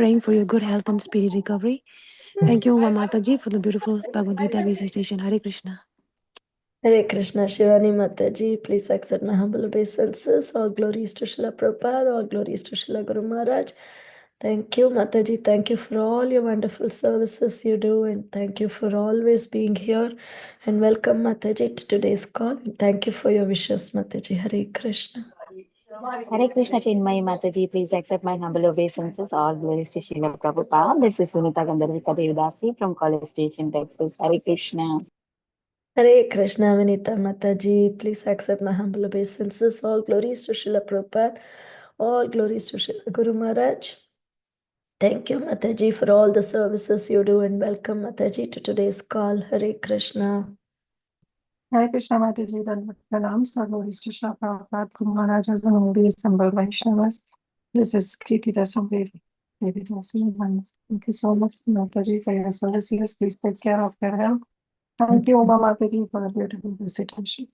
praying for your good health and speedy recovery. Thank you, Uma Mataji, for the beautiful Bhagavad Gita recitation. Hare Krishna. Hare Krishna. Shivani Mataji, please accept my humble obeisances. All glories to Srila Prabhupada, all glories to Srila Guru Maharaj. Thank you, Mataji. Thank you for all your wonderful services you do, and thank you for always being here. And welcome, Mataji, to today's call. And thank you for your wishes, Mataji. Hare Krishna. Hare Krishna, Cinmayi Mataji, please accept my humble obeisances. All glories to Srila Prabhupada. This is Sunita Gandharvika Devdasi from College Station, Texas. Hare Krishna. Hare Krishna, Vinita Mataji, please accept my humble obeisances. All glories to Srila Prabhupada, all glories to Srila Guru Maharaj. Thank you, Mataji, for all the services you do, and welcome, Mataji, to today's call. Hare Krishna. Hare Krishna, Mataji, the pranams are glories to Srila Prabhupada, Guru Maharaj, and all the assembled Vaishnavas. This is Kriti Dasamdevi. Thank you so much, Mataji, for your services. Please take care of your health. Thank you, Uma Mataji, for a beautiful recitation.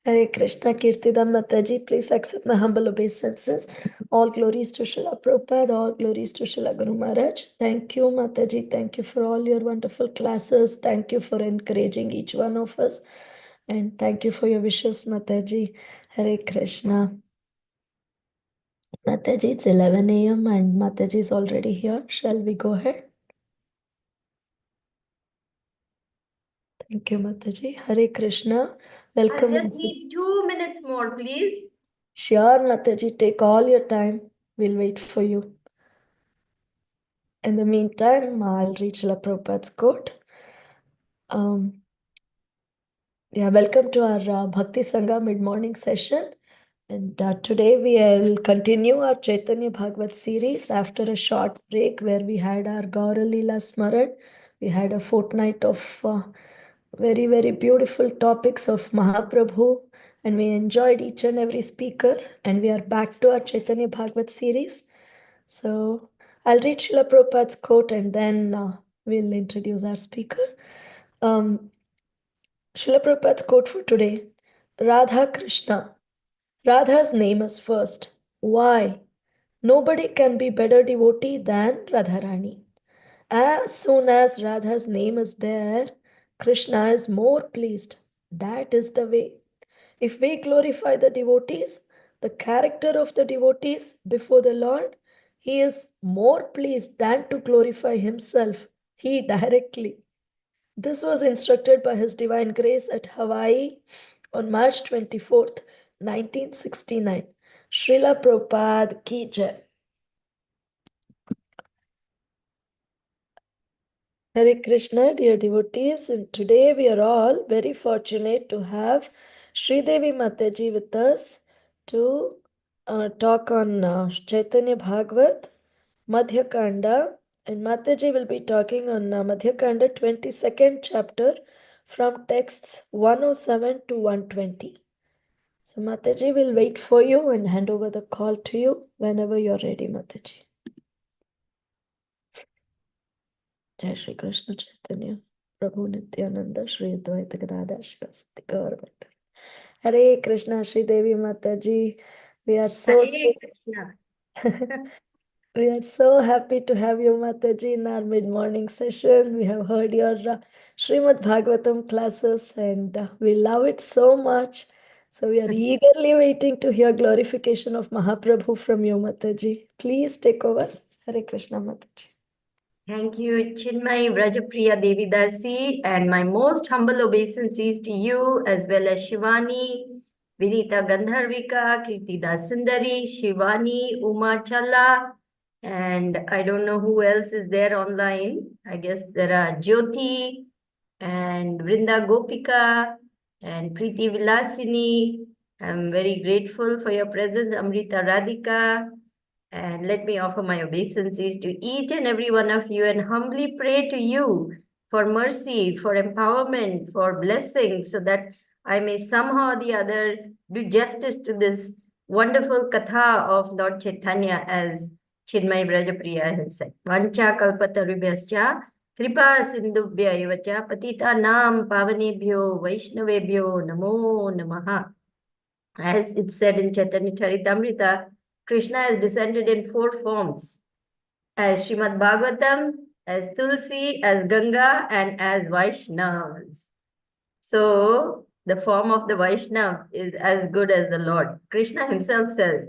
Hare Krishna, Kirtidam Mataji, please accept my humble obeisances. All glories to Srila Prabhupada, all glories to Srila Guru Maharaj. Thank you, Mataji. Thank you for all your wonderful classes. Thank you for encouraging each one of us. And thank you for your wishes, Mataji. Hare Krishna. Mataji, it's 11 a.m. and Mataji is already here. Shall we go ahead? Thank you, Mataji. Hare Krishna. Welcome. I just need 2 minutes more, please. Sure, Mataji, take all your time. We'll wait for you. In the meantime, I'll read Srila Prabhupada's quote. Welcome to our Bhakti Sangha mid-morning session. And today we will continue our Chaitanya Bhagavat series after a short break where we had our Gaura Leela Smaran. We had a fortnight of very, very beautiful topics of Mahaprabhu, and we enjoyed each and every speaker. And we are back to our Chaitanya Bhagavat series. So I'll read Srila Prabhupada's quote and then we'll introduce our speaker. Srila Prabhupada's quote for today: Radha Krishna. Radha's name is first. Why? Nobody can be better devotee than Radharani. As soon as Radha's name is there, Krishna is more pleased. That is the way. If we glorify the devotees, the character of the devotees before the Lord, he is more pleased than to glorify himself, he directly. This was instructed by His Divine Grace at Hawaii on March 24th, 1969. Srila Prabhupada Ki Jai. Hare Krishna, dear devotees, and today we are all very fortunate to have Sridevi Mataji with us to talk on Chaitanya Bhagavat Madhya Kanda, and Mataji will be talking on Madhya Kanda 22nd chapter from texts 107 to 120. So Mataji will wait for you and hand over the call to you whenever you're ready, Mataji. Jai Shri Krishna Chaitanya Prabhu Nityananda Shri Advaita Shivasati Gaurabhakta. Hare Krishna Sridevi Mataji. We are so we are so happy to have you, Mataji, in our mid-morning session. We have heard your Srimad Bhagavatam classes and we love it so much. So we are eagerly waiting to hear glorification of Mahaprabhu from you, Mataji. Please take over. Hare Krishna, Mataji. Thank you, Cinmayi Brajapriya Devidasi, and my most humble obeisances to you, as well as Shivani, Vinita Gandharvika, Kirtida Sundari, Shivani, Uma Challa, and I don't know who else is there online. I guess there are Jyoti and Vrinda Gopika and Preeti Vilasini. I'm very grateful for your presence, Amrita Radhika. And let me offer my obeisances to each and every one of you and humbly pray to you for mercy, for empowerment, for blessings, so that I may somehow or the other do justice to this wonderful katha of Lord Chaitanya, as Chinmay Brajapriya has said. Vancha kalpatarubhyascha kripa sindhubhya evacha patita nam pavanebhyo vaishnavebhyo namo namaha. As it said in Chaitanya Charitamrita, Krishna has descended in 4 forms, as Srimad Bhagavatam, as Tulsi, as Ganga, and as Vaishnavas. So the form of the Vaishnav is as good as the Lord. Krishna himself says,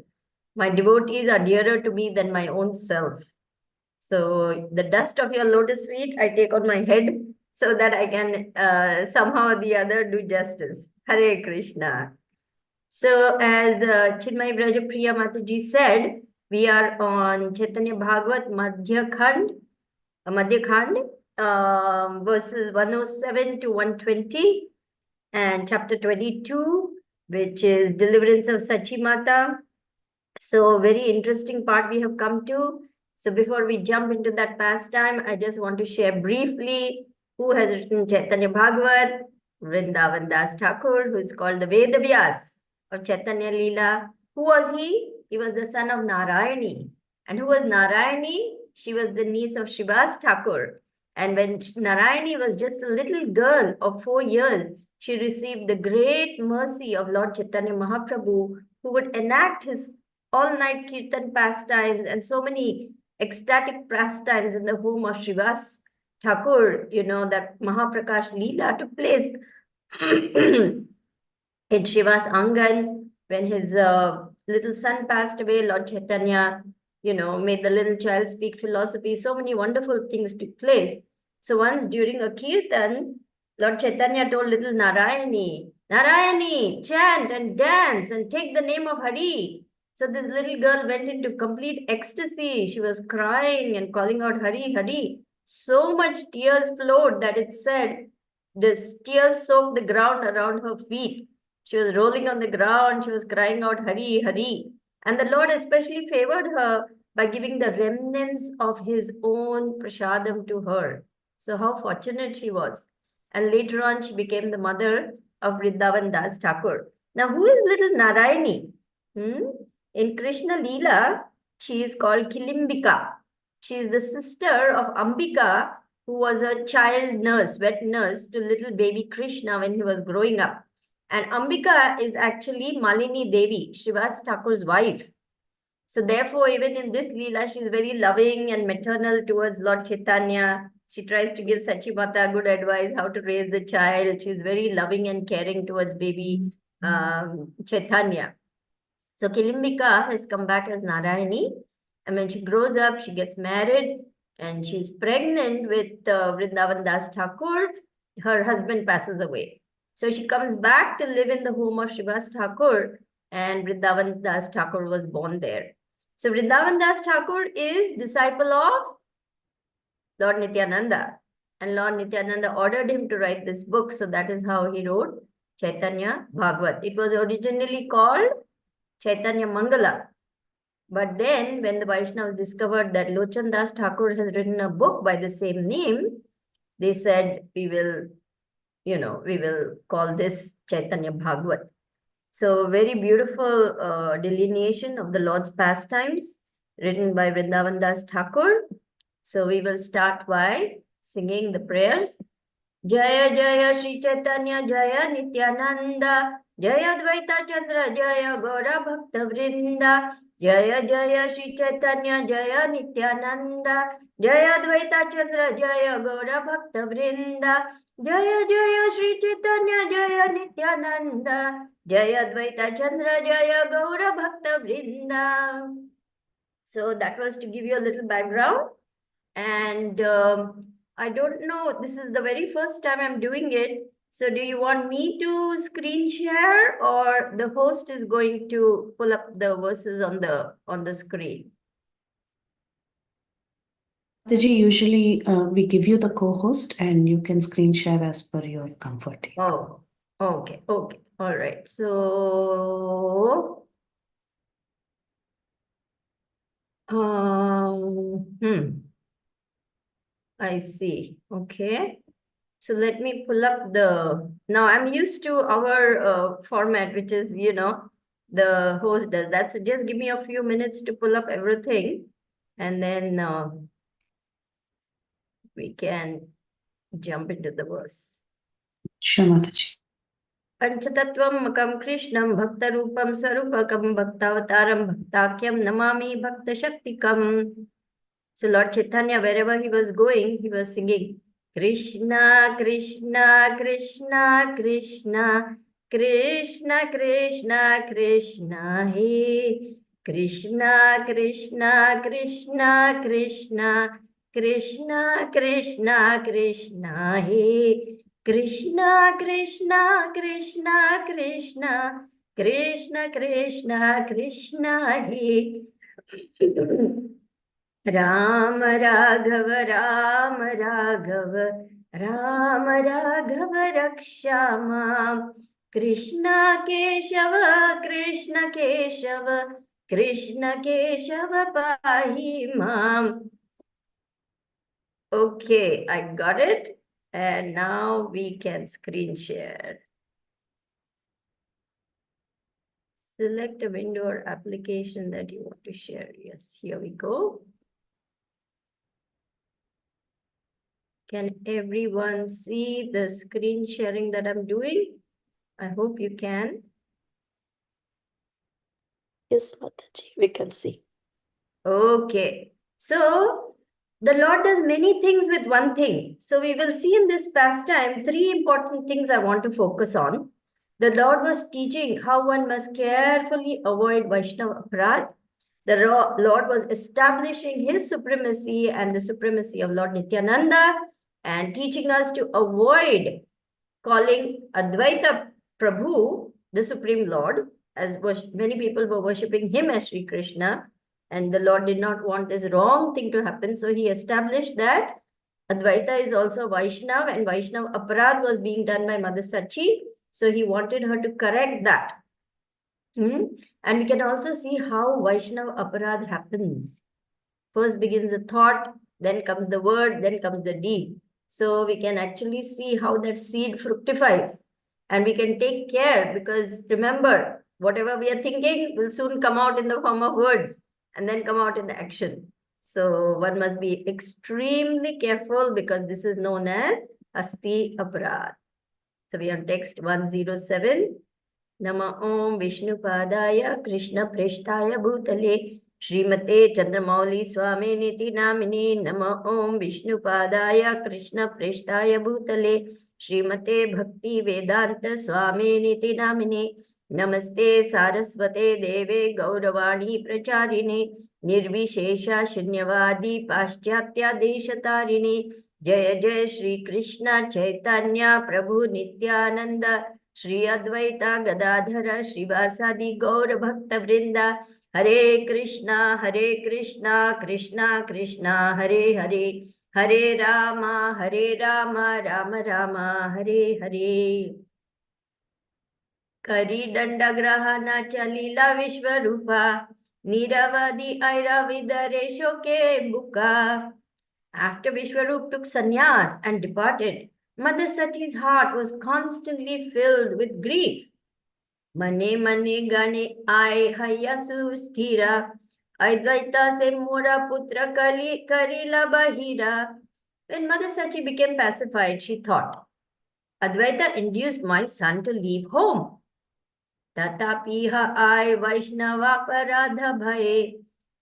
my devotees are dearer to me than my own self. So the dust of your lotus feet I take on my head so that I can somehow or the other do justice. Hare Krishna. So as Cinmayi Mataji said, we are on Chaitanya Bhagavath Madhya Khand, verses 107 to 120, and chapter 22, which is deliverance of Sachi Mata. So very interesting part we have come to. So before we jump into that pastime, I just want to share briefly who has written Chaitanya Bhagavat. Vrindavan Das Thakur, who is called the Veda Vyas of Chaitanya Leela. Who was he? He was the son of Narayani. And who was Narayani? She was the niece of Shivas Thakur. And when Narayani was just a little girl of 4 years, she received the great mercy of Lord Chaitanya Mahaprabhu, who would enact his all-night kirtan pastimes and so many ecstatic pastimes in the home of Shivas Thakur, that Mahaprakash Leela took place in Shiva's Angan when his little son passed away. Lord Chaitanya, made the little child speak philosophy. So many wonderful things took place. So once during a kirtan, Lord Chaitanya told little Narayani, Narayani, chant and dance and take the name of Hari. So this little girl went into complete ecstasy. She was crying and calling out Hari, Hari. So much tears flowed that it said the tears soaked the ground around her feet. She was rolling on the ground. She was crying out Hari, Hari. And the Lord especially favored her by giving the remnants of his own prasadam to her. So how fortunate she was. And later on, she became the mother of Vrindavan Das Thakur. Now, who is little Narayani? In Krishna Leela, she is called Kilimbika. She is the sister of Ambika, who was a child nurse, wet nurse to little baby Krishna when he was growing up. And Ambika is actually Malini Devi, Shivas Thakur's wife. So therefore, even in this Leela, she is very loving and maternal towards Lord Chaitanya. She tries to give Sachi Mata good advice how to raise the child. She is very loving and caring towards baby Chaitanya. So Kilimbika has come back as Narayani. And when she grows up, she gets married and she's pregnant with Vrindavan Das Thakur. Her husband passes away. So she comes back to live in the home of Shivas Thakur, and Vrindavan Das Thakur was born there. So Vrindavan Das Thakur is disciple of Lord Nityananda. And Lord Nityananda ordered him to write this book. So that is how he wrote Chaitanya Bhagavat. It was originally called Chaitanya Mangala. But then when the Vaishnavas discovered that Lochan Das Thakur has written a book by the same name, they said, we will call this Chaitanya Bhagavat. So very beautiful delineation of the Lord's pastimes written by Vrindavan Das Thakur. So we will start by singing the prayers. Jaya Jaya Sri Chaitanya Jaya Nityananda Jaya Advaita Chandra Jaya Gaura Bhakta Vrinda Jaya Jaya Sri Chaitanya Jaya Nityananda Jaya Advaita Chandra Jaya Gaura Bhakta Vrinda Jaya Jaya Sri Chaitanya Jaya Nityananda Jaya Advaita Chandra Jaya Gaura Bhakta Vrinda. So that was to give you a little background. And I don't know, this is the very first time I'm doing it. So do you want me to screen share, or the host is going to pull up the verses on the screen? Mataji, usually we give you the co-host and you can screen share as per your comfort. Oh, okay. All right. So, I see. Okay. So let me pull up now I'm used to our format, which is, the host does that. So just give me a few minutes to pull up everything, and then we can jump into the verse. Sure, Mataji. Panchatattvam makam Krishnam bhaktarupam sarupakam bhaktavataram bhaktakyam namami bhakta shaktikam. So Lord Chaitanya, wherever he was going, he was singing Krishna, Krishna, Krishna, Krishna, Krishna, Krishna, Krishna, He. Krishna, Krishna, Krishna, Krishna, Krishna, Krishna, Krishna, He. Krishna, Krishna, Krishna, Krishna, Krishna, Krishna, Krishna, He. Ram Raghav, Ram Raghav, Ram Raghav Rakshama. Krishna Keshava, Krishna Keshava, Krishna Keshava Pahi Mam. Okay, I got it. And now we can screen share. Select a window or application that you want to share. Yes, here we go. Can everyone see the screen sharing that I'm doing? I hope you can. Yes, Mataji, we can see. Okay. So, the Lord does many things with one thing. So, we will see in this pastime 3 important things I want to focus on. The Lord was teaching how one must carefully avoid Vaishnava Bharat. The Lord was establishing his supremacy and the supremacy of Lord Nityananda and teaching us to avoid calling Advaita Prabhu the Supreme Lord, as many people were worshipping him as Sri Krishna, and the Lord did not want this wrong thing to happen, so he established that Advaita is also Vaishnav, and Vaishnav aparadh was being done by Mother Sachi, so he wanted her to correct that. And we can also see how Vaishnav aparadh happens. First begins the thought, then comes the word, then comes the deed. So we can actually see how that seed fructifies. And we can take care because remember, whatever we are thinking will soon come out in the form of words and then come out in the action. So one must be extremely careful because this is known as Asti Aparadh. So we are on text 107. Nama Om Vishnu Padaya Krishna Preshtaya Bhutale Srimate Chandramauli Swami Niti Namini Nama Om Vishnu Padaya Krishna Preshtaya Bhutale Srimate Bhakti Vedanta Swami Niti Namini Namaste Saraswate Deve Gauravani Pracharine Nirvishesha Shunyavadi Paschatya Deshatarine Jaya Jaya Shri Krishna Chaitanya Prabhu Nityananda Shri Advaita Gadadhara Srivasadi Gaura Bhakta Vrinda Hare Krishna Krishna Krishna Hare Hare Hare Rama Rama Rama Hare Hare Kari Danda Grahana Chalila Vishwarupa Niravadi Aira Vidare Shoke Buka. After Vishwarup took sannyas and departed, Mother Sachi's heart was constantly filled with grief. Mane mane gane ay hayasu sthira, Advaita se mora putra karila bahira. When Mother Sachi became pacified, she thought, Advaita induced my son to leave home. Tatapiha ay Vaishnava Bharat bhaye,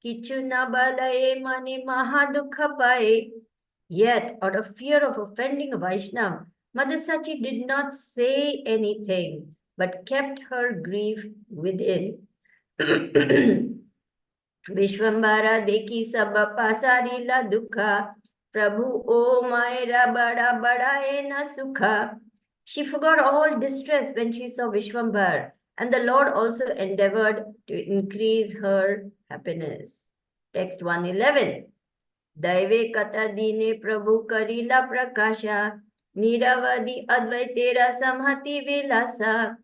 kichu na balaye mane mahadukha paye. Yet, out of fear of offending a Vaishnav, Mother Sachi did not say anything, but kept her grief within. Vishwambara deki sabba pasarila dukha, Prabhu o maera bada bada ena sukha. She forgot all distress when she saw Vishwambar, and the Lord also endeavored to increase her happiness. Text 111. Daive kata dine Prabhu karila prakasha, Niravadi advaitera samhati vilasa.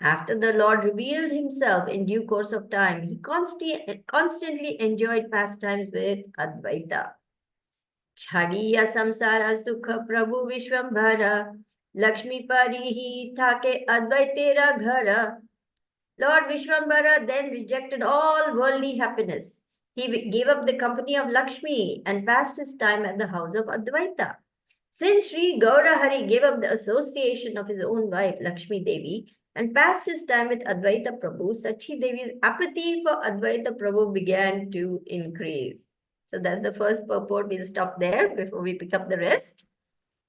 After the Lord revealed himself in due course of time, he constantly enjoyed pastimes with Advaita. Chhadiya samsara sukha Prabhu Vishwambhara, Lakshmi parihi thake advaitera ghara. Lord Vishwambhara then rejected all worldly happiness. He gave up the company of Lakshmi and passed his time at the house of Advaita. Since Sri Gaurahari gave up the association of his own wife, Lakshmi Devi, and passed his time with Advaita Prabhu, Sachi Devi's apathy for Advaita Prabhu began to increase. So that's the first purport. We'll stop there before we pick up the rest.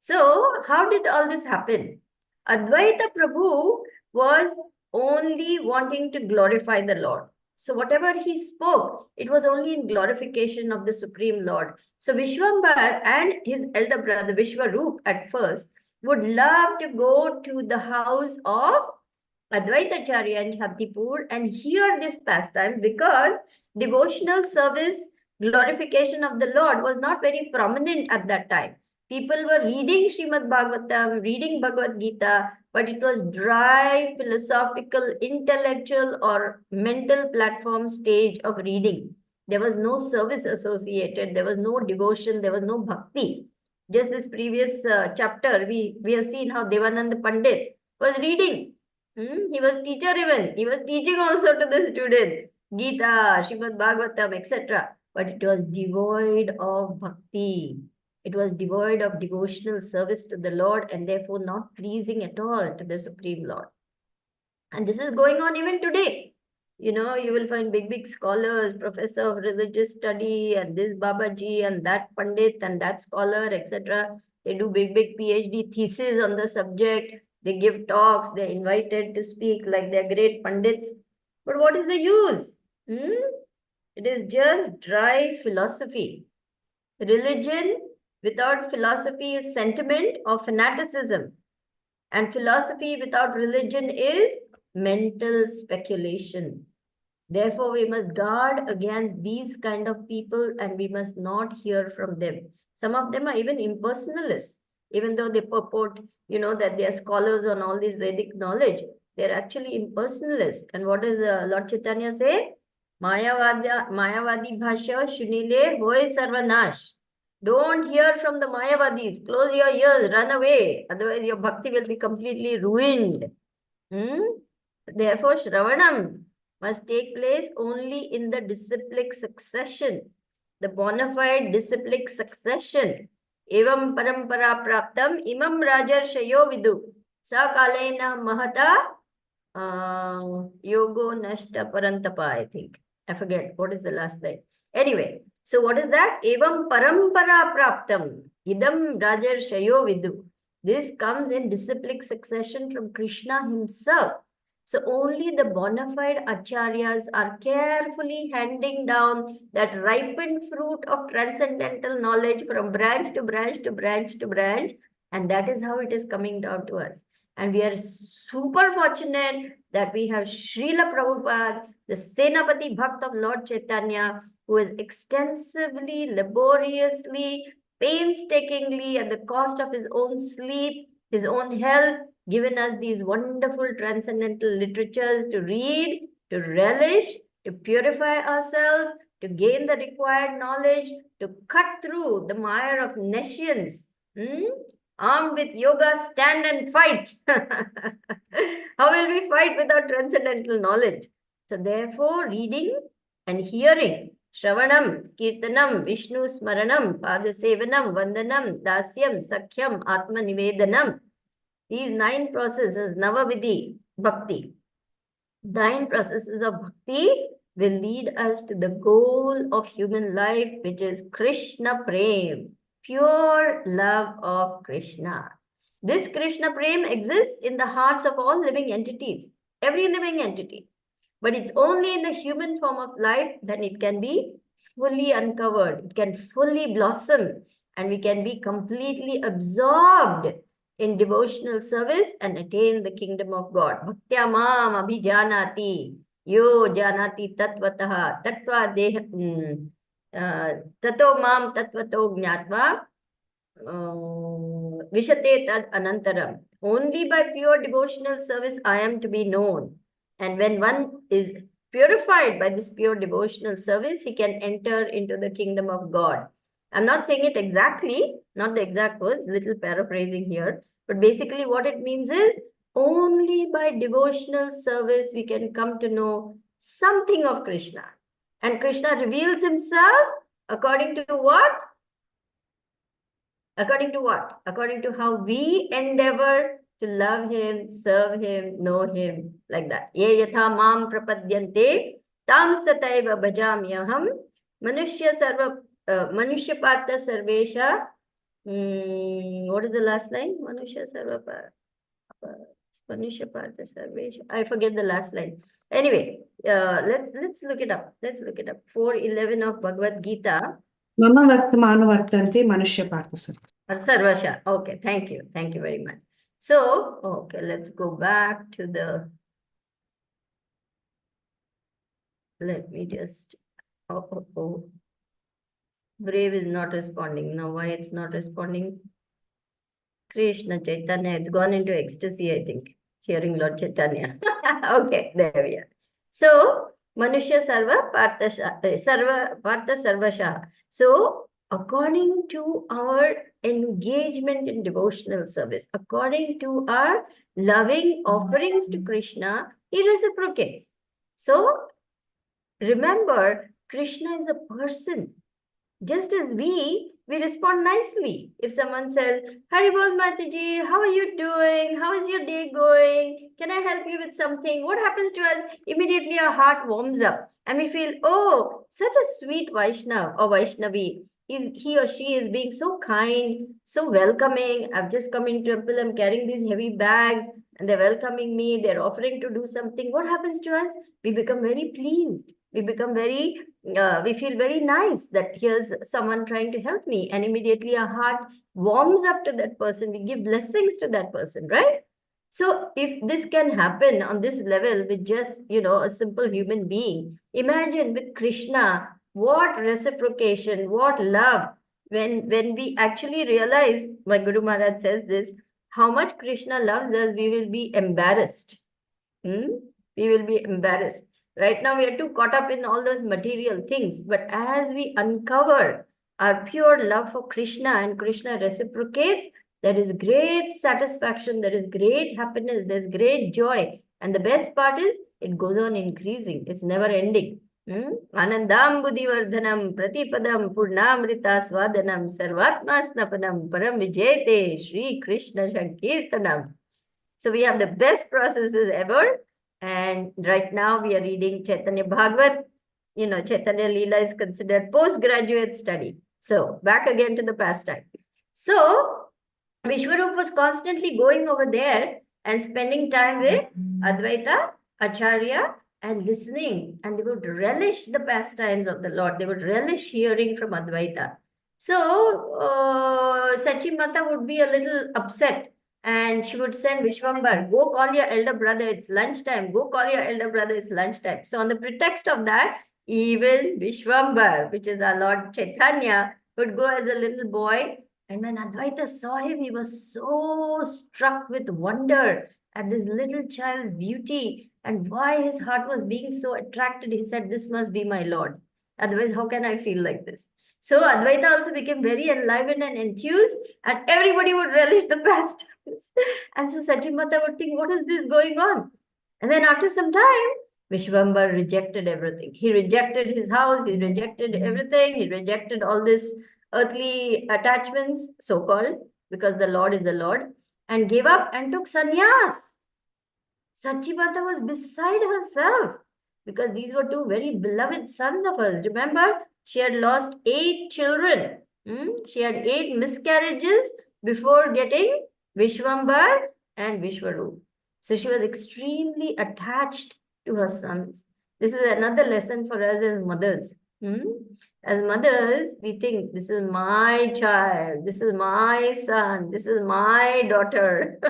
So how did all this happen? Advaita Prabhu was only wanting to glorify the Lord. So whatever he spoke, it was only in glorification of the Supreme Lord. So Vishwambar and his elder brother Vishwarup at first would love to go to the house of Advaitacharya in Shaktipur and hear this pastime because devotional service, glorification of the Lord was not very prominent at that time. People were reading Srimad Bhagavatam, reading Bhagavad Gita, but it was dry, philosophical, intellectual, or mental platform stage of reading. There was no service associated, there was no devotion, there was no bhakti. Just this previous chapter, we have seen how Devananda Pandit was reading. He was teacher even. He was teaching also to the student. Gita, Srimad Bhagavatam, etc. But it was devoid of bhakti. It was devoid of devotional service to the Lord and therefore not pleasing at all to the Supreme Lord. And this is going on even today. You know, you will find big scholars, professor of religious study, and this Babaji, and that Pandit, and that scholar, etc. They do big PhD theses on the subject. They give talks. They're invited to speak like they're great Pandits. But what is the use? It is just dry philosophy. Religion without philosophy is sentiment or fanaticism. And philosophy without religion is mental speculation. Therefore, we must guard against these kind of people and we must not hear from them. Some of them are even impersonalists, even though they purport, you know, that they are scholars on all this Vedic knowledge. They're actually impersonalists. And what does Lord Chaitanya say? Mayavadi bhashya shunile hoy sarvanash. Don't hear from the Mayavadis. Close your ears, run away. Otherwise, your bhakti will be completely ruined. Therefore, Shravanam must take place only in the disciplic succession, the bona fide disciplic succession. Evam parampara praptam imam rajar shayo vidu sakalena mahata yogo nashta parantapa, I think. I forget what is the last line. Anyway, so what is that? Evam parampara praptam idam rajar shayo vidu. This comes in disciplic succession from Krishna himself. So only the bona fide acharyas are carefully handing down that ripened fruit of transcendental knowledge from branch to branch to branch to branch. And that is how it is coming down to us. And we are super fortunate that we have Srila Prabhupada, the Senapati Bhakt of Lord Chaitanya, who has extensively, laboriously, painstakingly, at the cost of his own sleep, his own health, given us these wonderful transcendental literatures to read, to relish, to purify ourselves, to gain the required knowledge, to cut through the mire of nescience. Armed with yoga, stand and fight. How will we fight without transcendental knowledge? So therefore, reading and hearing, Shravanam, Kirtanam, Vishnu Smaranam, Padasevanam, Vandanam, Dasyam, Sakhyam, Atma Nivedanam. These 9 processes, Navavidhi, Bhakti. 9 processes of Bhakti will lead us to the goal of human life, which is Krishna Prem, pure love of Krishna. This Krishna Prem exists in the hearts of all living entities, every living entity. But it's only in the human form of life that it can be fully uncovered. It can fully blossom and we can be completely absorbed in devotional service and attain the kingdom of God. Bhaktya mam abhijanati yo janati tatvataha tatva tato mam tatvato gnatva vishate tad anantaram. Only by pure devotional service I am to be known. And when one is purified by this pure devotional service, he can enter into the kingdom of God. I'm not saying it exactly, not the exact words, little paraphrasing here. But basically what it means is only by devotional service we can come to know something of Krishna. And Krishna reveals himself according to what? According to what? According to how we endeavor to love him, serve him, know him, like that. Ye yatha mam prapadyante tam sataiva bhajamyaham manushya partha sarvesha. What is the last line? Manushya sarva manushya partha sarvesha. I forget the last line. Anyway, let's look it up. Let's look it up. 4:11 of Bhagavad Gita. Mama Vartamanu Vartante Manushya Partha Sarvasha. Okay, thank you. Thank you very much. So, okay, let's go back to the, let me just, oh. Brave is not responding. Now, why it's not responding? Krishna Chaitanya, it's gone into ecstasy, I think, hearing Lord Chaitanya. Okay, there we are. So, Manushya Sarva Partha Sarvasha. So, according to our engagement in devotional service, according to our loving offerings to Krishna, he reciprocates. So, remember, Krishna is a person. Just as we respond nicely. If someone says, Haribol Mataji, how are you doing? How is your day going? Can I help you with something? What happens to us? Immediately our heart warms up and we feel, oh, such a sweet Vaishnav or Vaishnavi. He or she is being so kind, so welcoming. I've just come in temple, I'm carrying these heavy bags and they're welcoming me. They're offering to do something. What happens to us? We become very pleased. We become very we feel very nice that here's someone trying to help me, and immediately our heart warms up to that person. We give blessings to that person, right? So if this can happen on this level with just, a simple human being, imagine with Krishna, what reciprocation, what love. When we actually realize, my Guru Maharaj says this, how much Krishna loves us, we will be embarrassed. We will be embarrassed. Right now, we are too caught up in all those material things. But as we uncover our pure love for Krishna and Krishna reciprocates, there is great satisfaction, there is great happiness, there's great joy. And the best part is, it goes on increasing. It's never ending. Anandam buddhivardhanam pratipadam purnamrita swadanam sarvatma snapanam param vijayate Shri Krishna Sankirtanam. So we have the best processes ever. And right now we are reading Chaitanya Bhagavat. Chaitanya Leela is considered postgraduate study. So back again to the pastime. So Vishwarup was constantly going over there and spending time with Advaita, Acharya, and listening. And they would relish the pastimes of the Lord. They would relish hearing from Advaita. So Sachi Mata would be a little upset. And she would send Vishwambar, go call your elder brother, it's lunchtime. Go call your elder brother, it's lunchtime. So on the pretext of that, even Vishwambar, which is our Lord Chaitanya, would go as a little boy. And when Advaita saw him, he was so struck with wonder at this little child's beauty and why his heart was being so attracted. He said, this must be my Lord. Otherwise, how can I feel like this? So Advaita also became very enlivened and enthused, and everybody would relish the pastimes. And so Sachi Mata would think, what is this going on? And then after some time, Vishwambar rejected everything. He rejected his house, he rejected everything, he rejected all this earthly attachments, so-called, because the Lord is the Lord, and gave up and took sannyas. Sachi Mata was beside herself because these were two very beloved sons of hers. Remember, she had lost 8 children. She had 8 miscarriages before getting Vishwambar and Vishwarup. So she was extremely attached to her sons. This is another lesson for us as mothers. As mothers, we think, this is my child, this is my son, this is my daughter.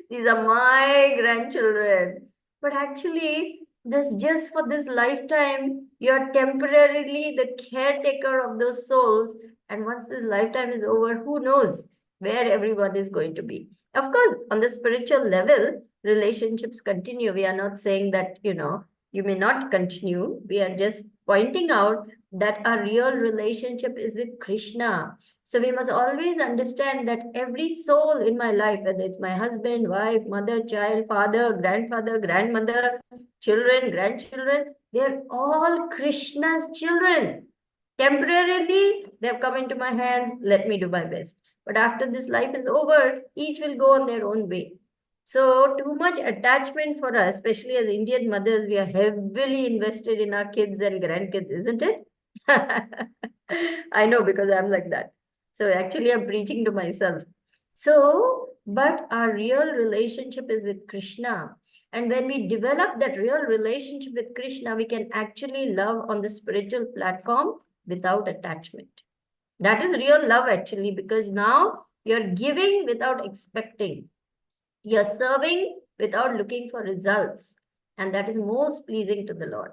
These are my grandchildren. But actually, this just for this lifetime, you're temporarily the caretaker of those souls. And once this lifetime is over, who knows where everyone is going to be. Of course, on the spiritual level, relationships continue. We are not saying that, you may not continue. We are just pointing out that our real relationship is with Krishna. So we must always understand that every soul in my life, whether it's my husband, wife, mother, child, father, grandfather, grandmother, children, grandchildren, they're all Krishna's children. Temporarily, they have come into my hands, let me do my best. But after this life is over, each will go on their own way. So too much attachment for us, especially as Indian mothers, we are heavily invested in our kids and grandkids, isn't it? I know because I'm like that. So actually, I'm preaching to myself. So, but our real relationship is with Krishna. And when we develop that real relationship with Krishna, we can actually love on the spiritual platform without attachment. That is real love actually, because now you're giving without expecting. You're serving without looking for results. And that is most pleasing to the Lord.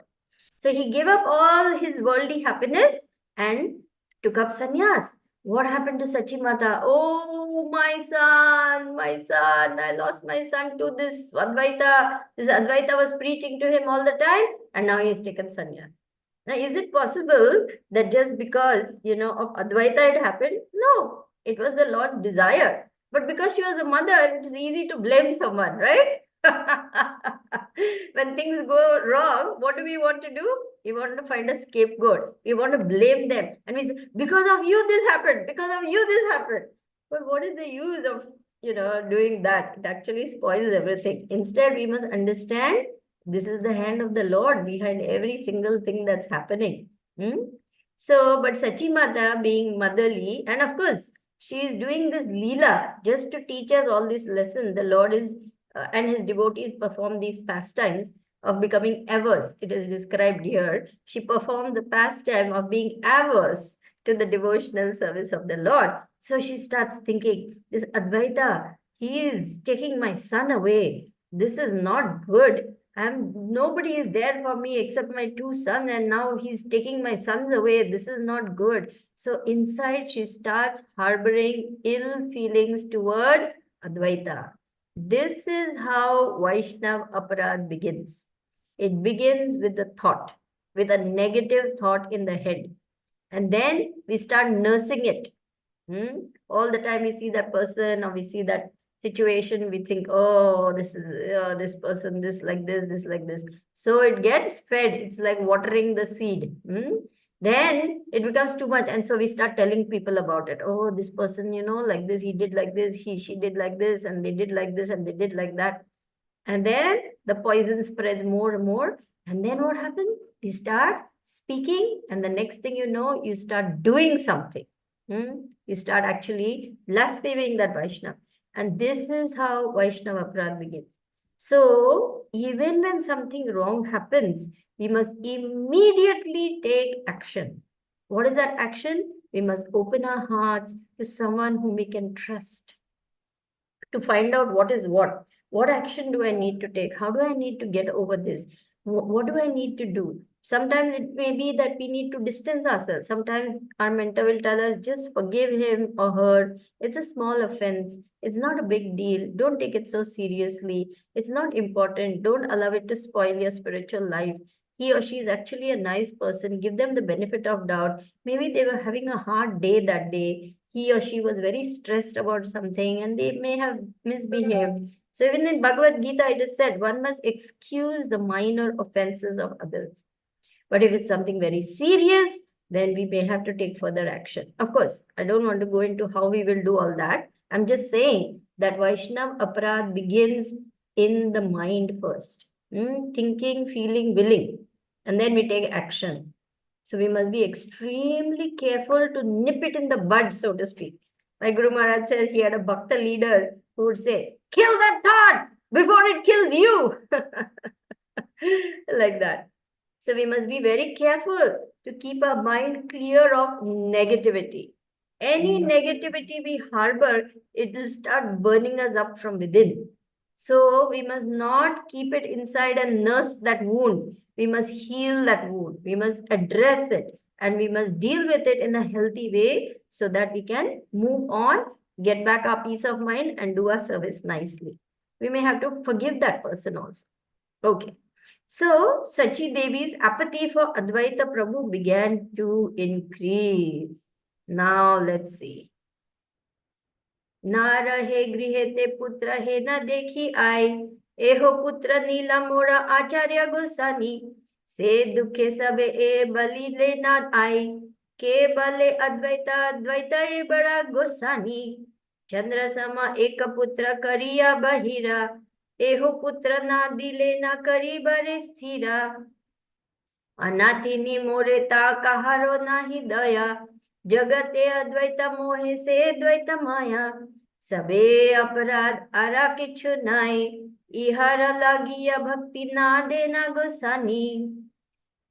So he gave up all his worldly happiness and took up sannyas. What happened to Sachi Mata? Oh, my son, I lost my son to this Advaita. This Advaita was preaching to him all the time, and now he has taken sannyas. Now, is it possible that just because, of Advaita it happened? No, it was the Lord's desire. But because she was a mother, it's easy to blame someone, right? When things go wrong, what do we want to do? We want to find a scapegoat. We want to blame them. And we say, because of you, this happened. Because of you, this happened. But what is the use of, doing that? It actually spoils everything. Instead, we must understand this is the hand of the Lord behind every single thing that's happening. So, but Sachi Mata being motherly, and of course, she is doing this Leela just to teach us all these lessons. The Lord is, and his devotees perform these pastimes of becoming averse. It is described here. She performed the pastime of being averse to the devotional service of the Lord. So she starts thinking, this Advaita, he is taking my son away. This is not good. Nobody is there for me except my two sons, and now he's taking my sons away. This is not good. So inside she starts harboring ill feelings towards Advaita. This is how Vaishnav aparadh begins. It begins with a thought, with a negative thought in the head. And then we start nursing it. All the time we see that person or we see that situation, we think, oh, this is this person, this like this. So it gets fed. It's like watering the seed. Then it becomes too much. And so we start telling people about it. Oh, this person, like this, he did like this, she did like this, and they did like this, and they did like that. And then the poison spreads more and more. And then what happens? We start speaking, and the next thing you know, you start doing something. You start actually blaspheming that Vaishnav. And this is how Vaishnava Bharat begins. So even when something wrong happens, we must immediately take action. What is that action? We must open our hearts to someone whom we can trust to find out what is what. What action do I need to take? How do I need to get over this? What do I need to do? Sometimes it may be that we need to distance ourselves. Sometimes our mentor will tell us, just forgive him or her. It's a small offense. It's not a big deal. Don't take it so seriously. It's not important. Don't allow it to spoil your spiritual life. He or she is actually a nice person. Give them the benefit of doubt. Maybe they were having a hard day that day. He or she was very stressed about something and they may have misbehaved. So even in Bhagavad Gita, it is said, one must excuse the minor offenses of others. But if it's something very serious, then we may have to take further action. Of course, I don't want to go into how we will do all that. I'm just saying that Vaishnav aparadh begins in the mind first. Thinking, feeling, willing. And then we take action. So we must be extremely careful to nip it in the bud, so to speak. My Guru Maharaj says he had a Bhakta leader who would say, kill that thought before it kills you. Like that. So we must be very careful to keep our mind clear of negativity. Any negativity we harbor, it will start burning us up from within. So we must not keep it inside and nurse that wound. We must heal that wound. We must address it and we must deal with it in a healthy way so that we can move on, get back our peace of mind and do our service nicely. We may have to forgive that person also. Okay. So Sachi Devi's apathy for Advaita Prabhu began to increase. Now let's see. ना रहे गृहे ते पुत्र हे न देखी आए एहो पुत्र नीला मोरा आचार्य गोसानी से दुखे सबे ए बलि ले ना आई Kebale Advaita Advaita e bada gosani. Chandra sama eka putra kariya bahira. Eho putra na dile na kari bare sthira. Anatini moreta kaharo nahi daya. Jagate advaita mohe se advaita maya. Sabe aparadh ara kichu nai. Ihara lagiya bhakti na dena gosani.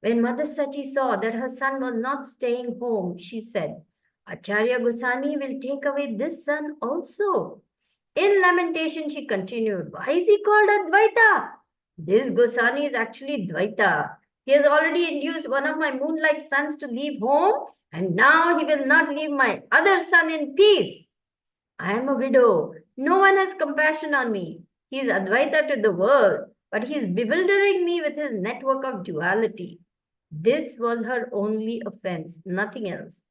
When Mother Sachi saw that her son was not staying home, she said, Acharya Gosani will take away this son also. In lamentation, she continued, why is he called Advaita? This Gosani is actually Dvaita. He has already induced one of my moonlight sons to leave home, and now he will not leave my other son in peace. I am a widow. No one has compassion on me. He is Advaita to the world, but he is bewildering me with his network of duality. This was her only offense, nothing else.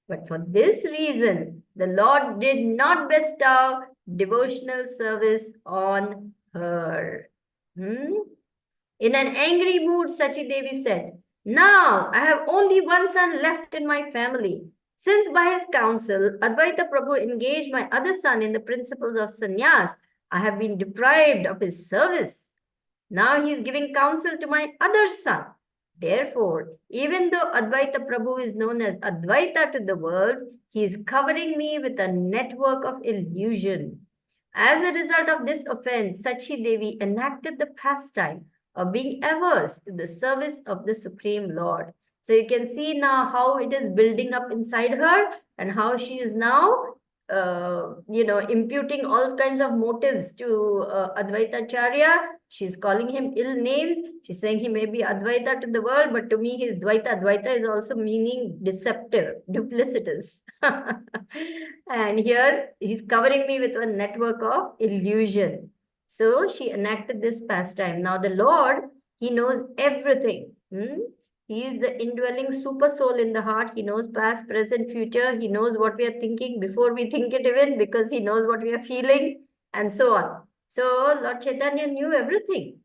But for this reason, the Lord did not bestow devotional service on her. In an angry mood, Sachi Devi said, now I have only one son left in my family. Since by his counsel, Advaita Prabhu engaged my other son in the principles of sannyas, I have been deprived of his service. Now he is giving counsel to my other son. Therefore, even though Advaita Prabhu is known as Advaita to the world, he is covering me with a network of illusion. As a result of this offense, Sachi Devi enacted the pastime of being averse to the service of the Supreme Lord. So you can see now how it is building up inside her and how she is now imputing all kinds of motives to Advaita Acharya. She's calling him ill names. She's saying he may be Advaita to the world, but to me, he's Dvaita. Dvaita is also meaning deceptive, duplicitous. And here, he's covering me with a network of illusion. So she enacted this pastime. Now the Lord, he knows everything. He is the indwelling super soul in the heart. He knows past, present, future. He knows what we are thinking before we think it even, because he knows what we are feeling, and so on. So Lord Chaitanya knew everything.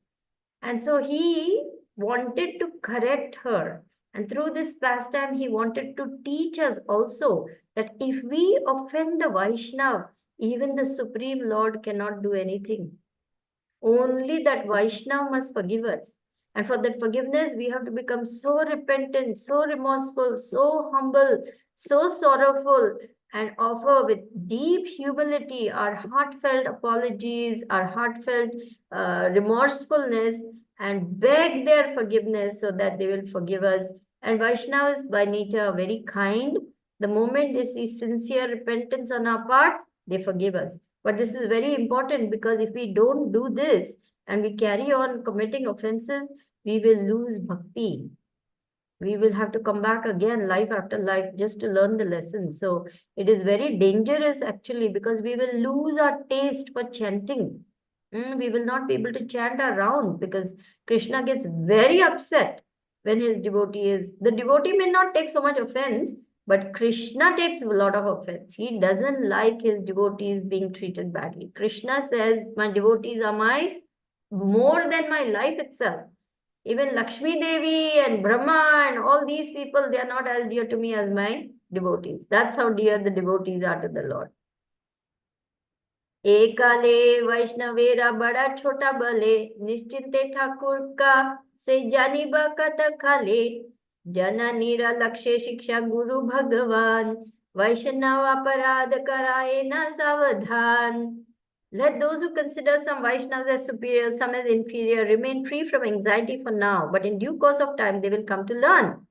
And so he wanted to correct her. And through this pastime, he wanted to teach us also that if we offend a Vaishnav, even the Supreme Lord cannot do anything. Only that Vaishnav must forgive us. And for that forgiveness, we have to become so repentant, so remorseful, so humble, so sorrowful, and offer with deep humility our heartfelt apologies, our heartfelt remorsefulness, and beg their forgiveness so that they will forgive us. And Vaishnavas by nature are very kind. The moment they see sincere repentance on our part, they forgive us. But this is very important, because if we don't do this and we carry on committing offenses, we will lose bhakti. We will have to come back again, life after life, just to learn the lesson. So it is very dangerous actually, because we will lose our taste for chanting. We will not be able to chant our rounds, because Krishna gets very upset when his devotee is... The devotee may not take so much offense, but Krishna takes a lot of offense. He doesn't like his devotees being treated badly. Krishna says, my devotees are more than my life itself. Even Lakshmi Devi and Brahma and all these people, they are not as dear to me as my devotees. That's how dear the devotees are to the Lord. Ekale Vaishnavera bada chota bale, nischinte Thakur ka se janiba kata khale, jana nira lakshe shiksha guru bhagavan, Vaishnava aparadh karaye na savadhan. Let those who consider some Vaishnavas as superior, some as inferior, remain free from anxiety for now, but in due course of time they will come to learn.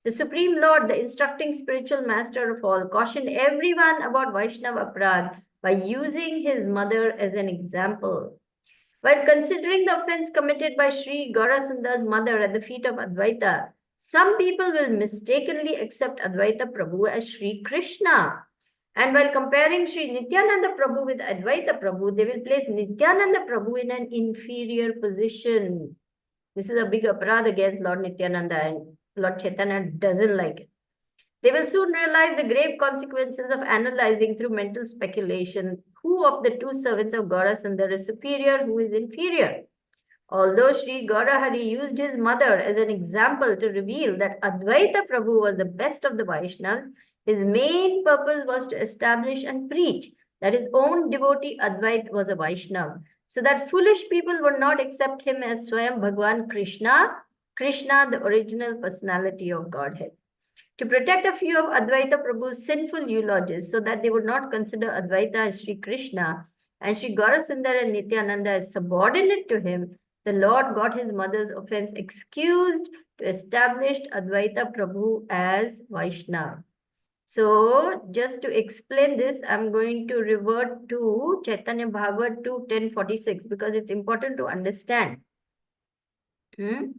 The Supreme Lord, the instructing spiritual master of all, cautioned everyone about Vaishnava aparadh by using his mother as an example. While considering the offense committed by Sri Gaurasundar's mother at the feet of Advaita, some people will mistakenly accept Advaita Prabhu as Sri Krishna. And while comparing Sri Nityananda Prabhu with Advaita Prabhu, they will place Nityananda Prabhu in an inferior position. This is a big aparadh against Lord Nityananda, and Lord Chaitanya doesn't like it. They will soon realize the grave consequences of analyzing through mental speculation who of the two servants of Gaurasundar is superior, who is inferior. Although Sri Gaurahari used his mother as an example to reveal that Advaita Prabhu was the best of the Vaishnavas, his main purpose was to establish and preach that his own devotee Advaita was a Vaishnava, so that foolish people would not accept him as Swayam Bhagwan Krishna, the original personality of Godhead. To protect a few of Advaita Prabhu's sinful eulogists so that they would not consider Advaita as Sri Krishna and Sri Gaurasundar and Nityananda as subordinate to him, the Lord got his mother's offense excused to establish Advaita Prabhu as Vaishnava. So, just to explain this, I'm going to revert to Chaitanya Bhagavat 2:10-46 because it's important to understand. Let's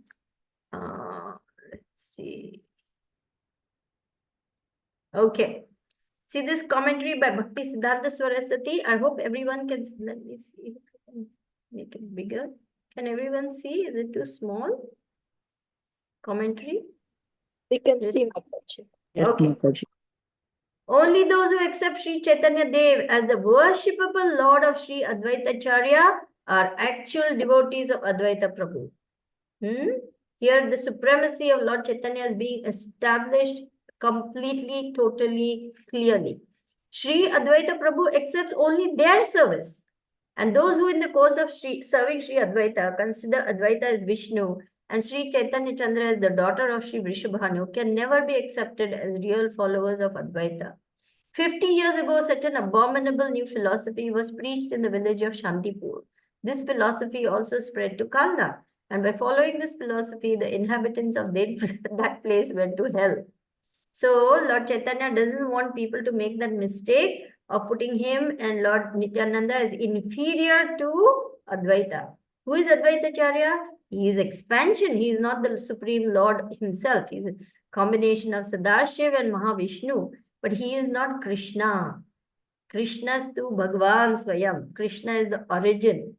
see. Okay. See this commentary by Bhakti Siddhanta Saraswati. I hope everyone can, let me see if I can make it bigger. Can everyone see? Is it too small? Commentary? We can see Mataji. Yes, Okay. Mataji. Only those who accept Sri Chaitanya Dev as the worshipable Lord of Sri Advaita Acharya are actual devotees of Advaita Prabhu. Here the supremacy of Lord Chaitanya is being established completely, totally, clearly. Sri Advaita Prabhu accepts only their service. And those who in the course of serving Sri Advaita consider Advaita as Vishnu and Sri Chaitanya Chandra as the daughter of Sri Vrishabhanu can never be accepted as real followers of Advaita. 50 years ago, such an abominable new philosophy was preached in the village of Shantipur. This philosophy also spread to Khanda. And by following this philosophy, the inhabitants of that place went to hell. So, Lord Chaitanya doesn't want people to make that mistake of putting him and Lord Nityananda as inferior to Advaita. Who is Advaita Acharya? He is expansion. He is not the Supreme Lord himself. He is a combination of Sadashiv and Mahavishnu. But he is not Krishna. Krishna's tu Bhagavan Swayam. Krishna is the origin.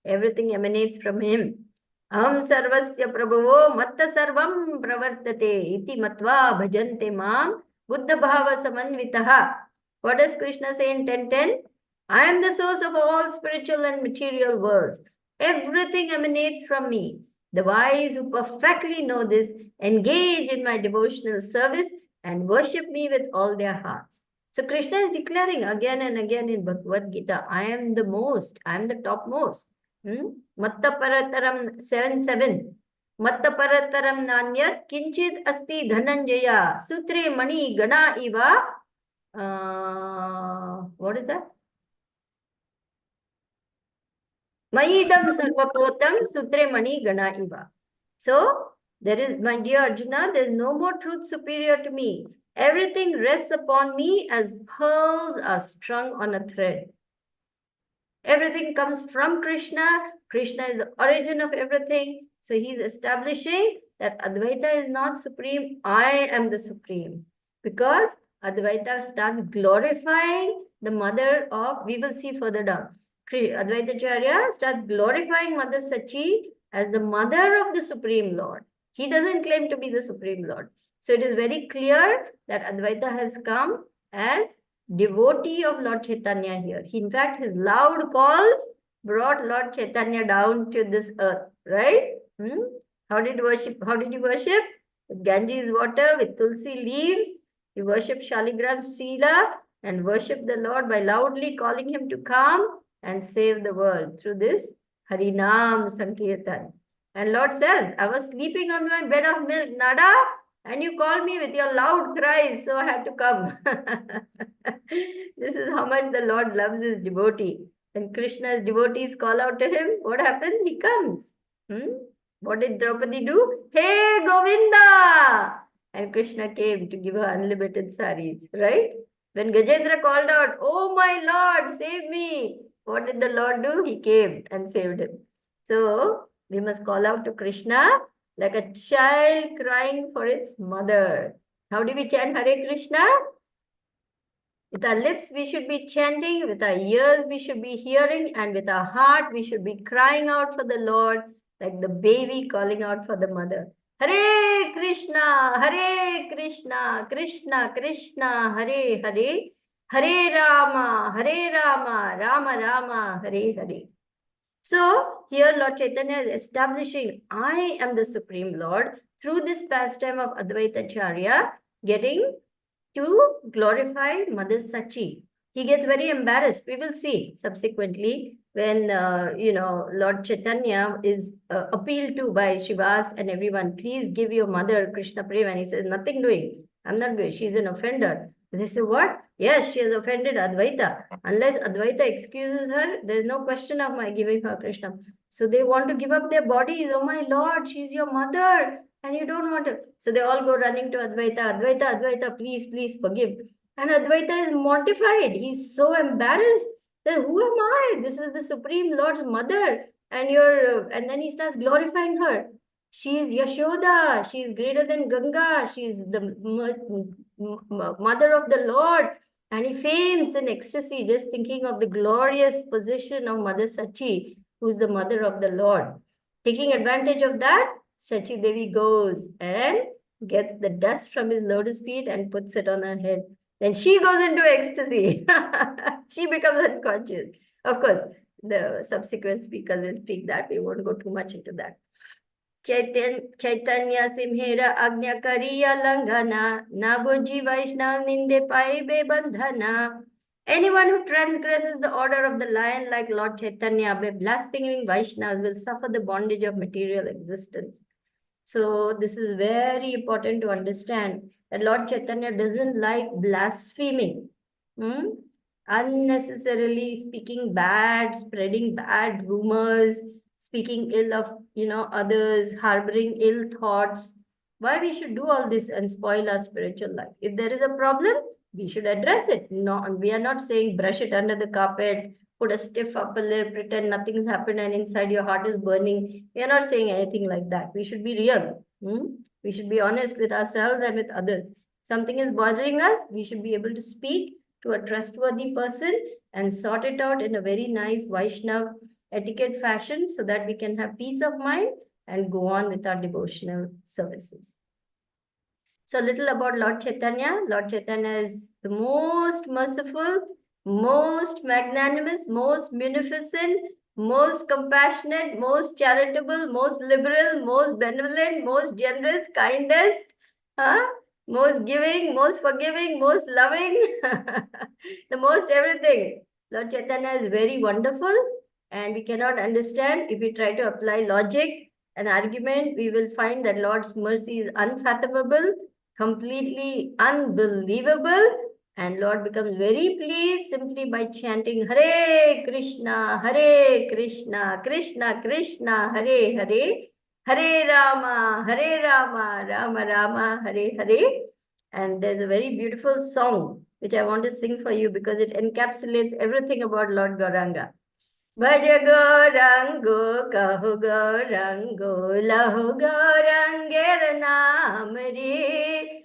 Everything emanates from him. Aham sarvasya prabhavo matta sarvam pravartate iti matva bhajante mam buddha bhava samanvitaha. What does Krishna say in 10:10? I am the source of all spiritual and material worlds. Everything emanates from me. The wise who perfectly know this engage in my devotional service and worship me with all their hearts. So Krishna is declaring again and again in Bhagavad Gita, I am the most, I am the topmost. Matta parataram 7:7. Matta parataram nanyat kinchit asti dhananjaya sutre mani gana iva. What is that? Mayidam sarvapotam sutre mani gana iva. So, there is, my dear Arjuna, there is no more truth superior to me. Everything rests upon me as pearls are strung on a thread. Everything comes from Krishna. Krishna is the origin of everything. So he is establishing that Advaita is not supreme. I am the supreme. Because Advaita starts glorifying the mother of, we will see further down. Advaita Acharya starts glorifying Mother Sachi as the mother of the Supreme Lord. He doesn't claim to be the Supreme Lord. So it is very clear that Advaita has come as devotee of Lord Chaitanya here. He, in fact, his loud calls brought Lord Chaitanya down to this earth, right? How did he worship? With Ganges water, with Tulsi leaves. He worshipped Shaligram Sila and worshipped the Lord by loudly calling him to come and save the world through this Harinam Sankirtan. And Lord says, I was sleeping on my bed of milk, Nada, and you called me with your loud cries, so I had to come. This is how much the Lord loves his devotee. When Krishna's devotees call out to him, what happens? He comes. What did Draupadi do? Hey, Govinda! And Krishna came to give her unlimited saris, right? When Gajendra called out, oh my Lord, save me. What did the Lord do? He came and saved him. So, we must call out to Krishna like a child crying for its mother. How do we chant Hare Krishna? With our lips, we should be chanting. With our ears, we should be hearing. And with our heart, we should be crying out for the Lord like the baby calling out for the mother. Hare Krishna, Krishna Krishna, Hare Hare, Hare Rama, Rama Rama, Hare Hare. So here Lord Chaitanya is establishing, I am the Supreme Lord, through this pastime of Advaita Charya, getting to glorify Mother Sachi. He gets very embarrassed. We will see subsequently when, Lord Chaitanya is appealed to by Shivas and everyone, please give your mother Krishna Prema. And he says, nothing doing. I'm not doing. She's an offender. And they say, what? Yes, she has offended Advaita. Unless Advaita excuses her, there's no question of my giving her Krishna. So they want to give up their bodies. Oh my Lord, she's your mother. And you don't want to. So they all go running to Advaita. Advaita, Advaita, please, please forgive. And Advaita is mortified. He's so embarrassed. That, who am I? This is the Supreme Lord's mother. And then he starts glorifying her. She is Yashoda. She is greater than Ganga. She is the mother of the Lord. And he faints in ecstasy just thinking of the glorious position of Mother Sachi, who is the mother of the Lord. Taking advantage of that, Sachi Devi goes and gets the dust from his lotus feet and puts it on her head. Then she goes into ecstasy. She becomes unconscious. Of course, the subsequent speakers will speak that. We won't go too much into that. Chaitanya Simhera Agnya Kariya Langana Nabuji Vaishnav Ninde Paibe Bandhana. Anyone who transgresses the order of the lion like Lord Chaitanya by blaspheming Vaishnavas will suffer the bondage of material existence. So this is very important to understand that Lord Chaitanya doesn't like blaspheming. Unnecessarily speaking bad, spreading bad rumors, speaking ill of others, harboring ill thoughts. Why we should do all this and spoil our spiritual life? If there is a problem, we should address it. No, we are not saying brush it under the carpet, put a stiff upper lip, pretend nothing's happened and inside your heart is burning. We are not saying anything like that. We should be real. We should be honest with ourselves and with others. Something is bothering us, we should be able to speak to a trustworthy person and sort it out in a very nice Vaishnav etiquette fashion so that we can have peace of mind and go on with our devotional services. So a little about Lord Chaitanya. Lord Chaitanya is the most merciful, most magnanimous, most munificent, most compassionate, most charitable, most liberal, most benevolent, most generous, kindest, most giving, most forgiving, most loving, the most everything. Lord Chaitanya is very wonderful and we cannot understand. If we try to apply logic and argument, we will find that Lord's mercy is unfathomable, completely unbelievable, and Lord becomes very pleased simply by chanting Hare Krishna, Krishna Krishna, Hare Hare, Hare Rama, Rama Rama, Hare Hare. And there's a very beautiful song which I want to sing for you because it encapsulates everything about Lord Gauranga. Bhaja Gaurango, Kahu Gaurango, Lahu Gaurangera Namari.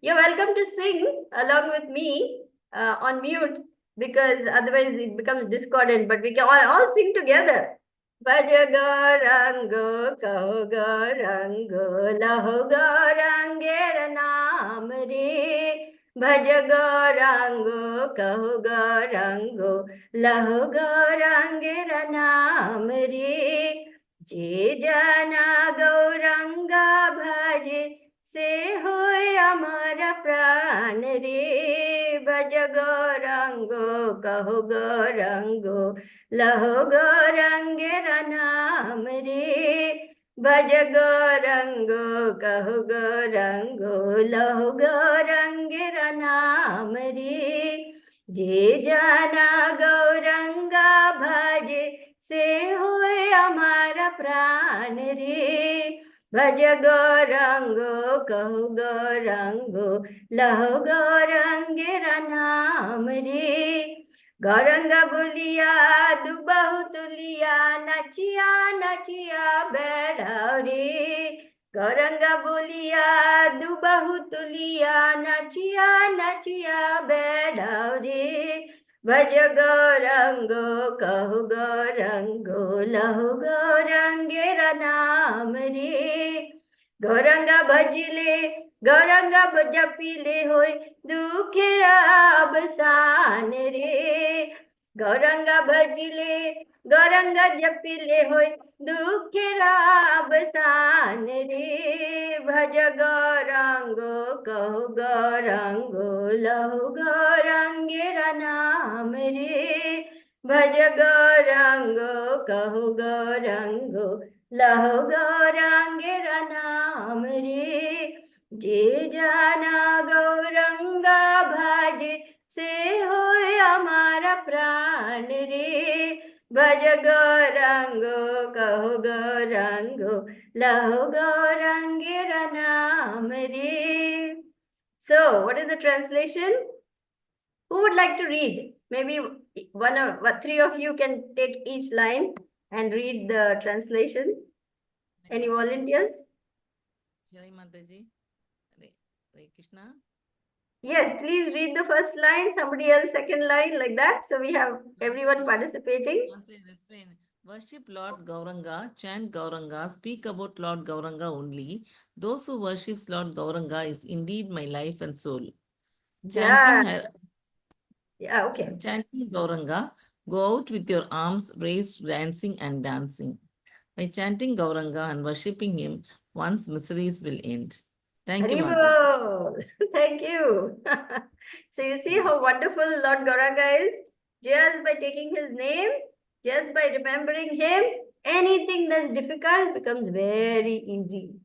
You're welcome to sing along with me on mute because otherwise it becomes discordant, but we can all sing together. Bhaja Gaurango, Kahu Gaurango, Lahu Gaurangera Namari. Bhaja Gaurango, Kahu Gaurango, Lahu Gaurangera Naam Re. Je jana Gauranga bhaje, se hoy amara pran re. Bhaja Gaurango, Kahu Gaurango, Lahu Gaurangera Naam Re. Bhaja Gaurango, Kahu Gaurango, Lahu Gaurangera Naam Re. जे जाना गौरंगा भजे से होए हमारा प्राण रे. भज गौरंगो कहु गौरंगो लहो गौरंगेरा नाम रे. गौरंगा बोलिया दुबहु तुलिया नचिया नचिया बैठाओ रे. गौरंगा बोलिया दुबहु तुलिया नचिया नचिया बैठाओ रे. भज गौरंगो कहु गौरंगो लहु गौरंगेरा नाम रे. गौरंगा भजिले गौरंगा जपिले होय दुखेरा बसान रे. गौरंगा भजिले गौरंगा जपिले होय दुखेरा बसान रे भज गौरांगो कहो गौरांगो लहु गौरांगेरा नाम रे भज गौरांगो कहो गौरांगो लहु गौरांगेरा नाम रे जे जाना गौरंगा भाज से होय हमारा प्राण रे भज गौरांगो कहो गौरांगो लहो गौरांगेरा नाम रे. So, what is the translation? Who would like to read? Maybe one or three of you can take each line and read the translation. Any volunteers? Cinmayi Mataji, Hare Krishna. Yes, please read the first line, somebody else second line, like that. So we have everyone participating. Refrain. Worship Lord Gauranga, chant Gauranga, speak about Lord Gauranga only. Those who worships Lord Gauranga is indeed my life and soul. Yeah, okay. Chanting Gauranga, go out with your arms raised, dancing and dancing. By chanting Gauranga and worshipping him, one's miseries will end. Thank you, Mataji. Haribol. Thank you. So you see how wonderful Lord Gauranga is? Just by taking his name, just by remembering him, anything that's difficult becomes very easy.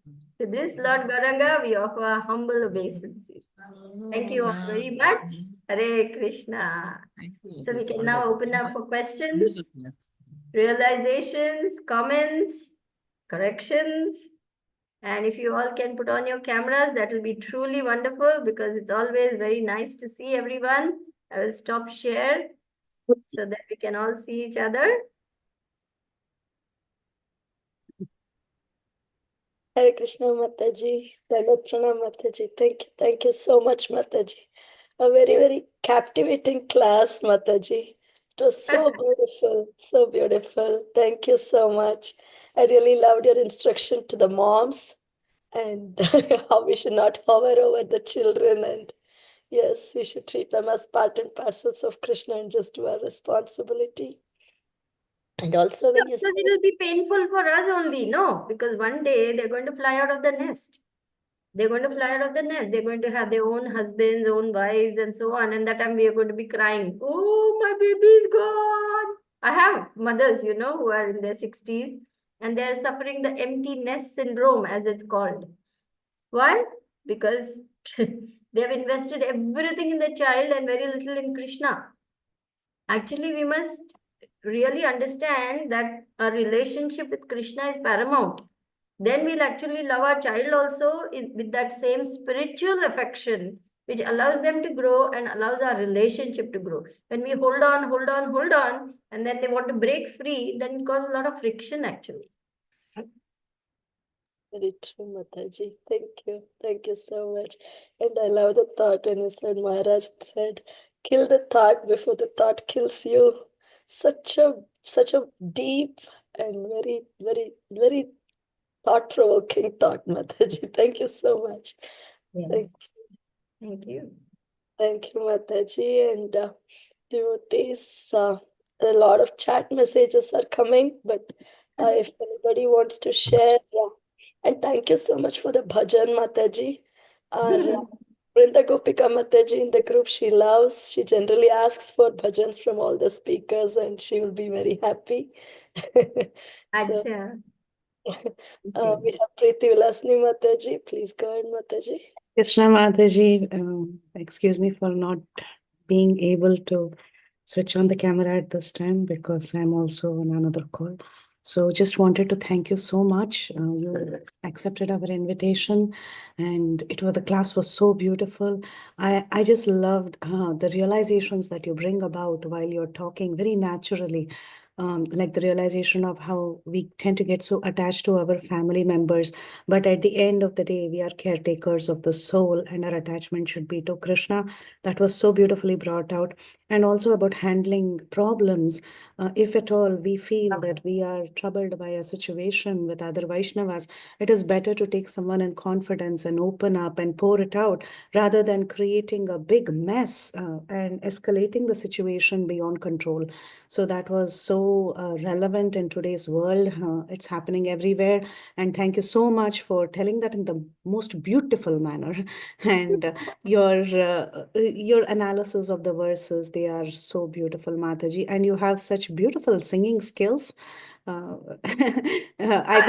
To this Lord Gauranga, we offer our humble obeisances. Thank you all very much. Hare Krishna. Thank you, So we Mataji. can now Wonderful. open up for questions, Wonderful class. realizations, comments, corrections. And if you all can put on your cameras, that will be truly wonderful because it's always very nice to see everyone. I will stop share so that we can all see each other. Hare Krishna Mataji, Pranam Mataji. Thank you so much, Mataji. A very, very captivating class, Mataji. It was so beautiful, so beautiful. Thank you so much. I really loved your instruction to the moms and how we should not hover over the children. And yes, we should treat them as part and parcels of Krishna and just do our responsibility. And also when you Because it will be painful for us only, no? Because one day they're going to fly out of the nest. They're going to fly out of the nest. They're going to have their own husbands, own wives, and so on. And that time we are going to be crying, oh, my baby's gone. I have mothers, you know, who are in their 60s and they're suffering the empty nest syndrome, as it's called. Why? Because they have invested everything in the child and very little in Krishna. Actually, we must really understand that our relationship with Krishna is paramount. Then we'll actually love our child also with that same spiritual affection, which allows them to grow and allows our relationship to grow. When we hold on, and then they want to break free, then it causes a lot of friction actually. Very true, Mataji. Thank you so much. And I love the thought when you said, Maharaj said, kill the thought before the thought kills you. Such a deep and very, very, very thought-provoking thought, Mataji. Thank you so much. Yes. Thank you. Thank you, Mataji. And devotees, a lot of chat messages are coming, but if anybody wants to share, yeah. And thank you so much for the bhajan, Mataji. Our Vrinda Gopika Mataji in the group, she generally asks for bhajans from all the speakers and she will be very happy. So, we have Preeti Vilasni Mataji. Please go ahead, Mataji. Krishna Mataji, excuse me for not being able to switch on the camera at this time because I'm also on another call. So just wanted to thank you so much. You accepted our invitation and the class was so beautiful. I just loved the realizations that you bring about while you're talking very naturally. like the realization of how we tend to get so attached to our family members. But at the end of the day, we are caretakers of the soul, and our attachment should be to Krishna. That was so beautifully brought out. And also about handling problems. If at all we feel that we are troubled by a situation with other Vaishnavas, it is better to take someone in confidence and open up and pour it out rather than creating a big mess and escalating the situation beyond control. So that was so relevant in today's world. It's happening everywhere. And thank you so much for telling that in the most beautiful manner. And your analysis of the verses, they are so beautiful, Mataji. And you have such beautiful singing skills. I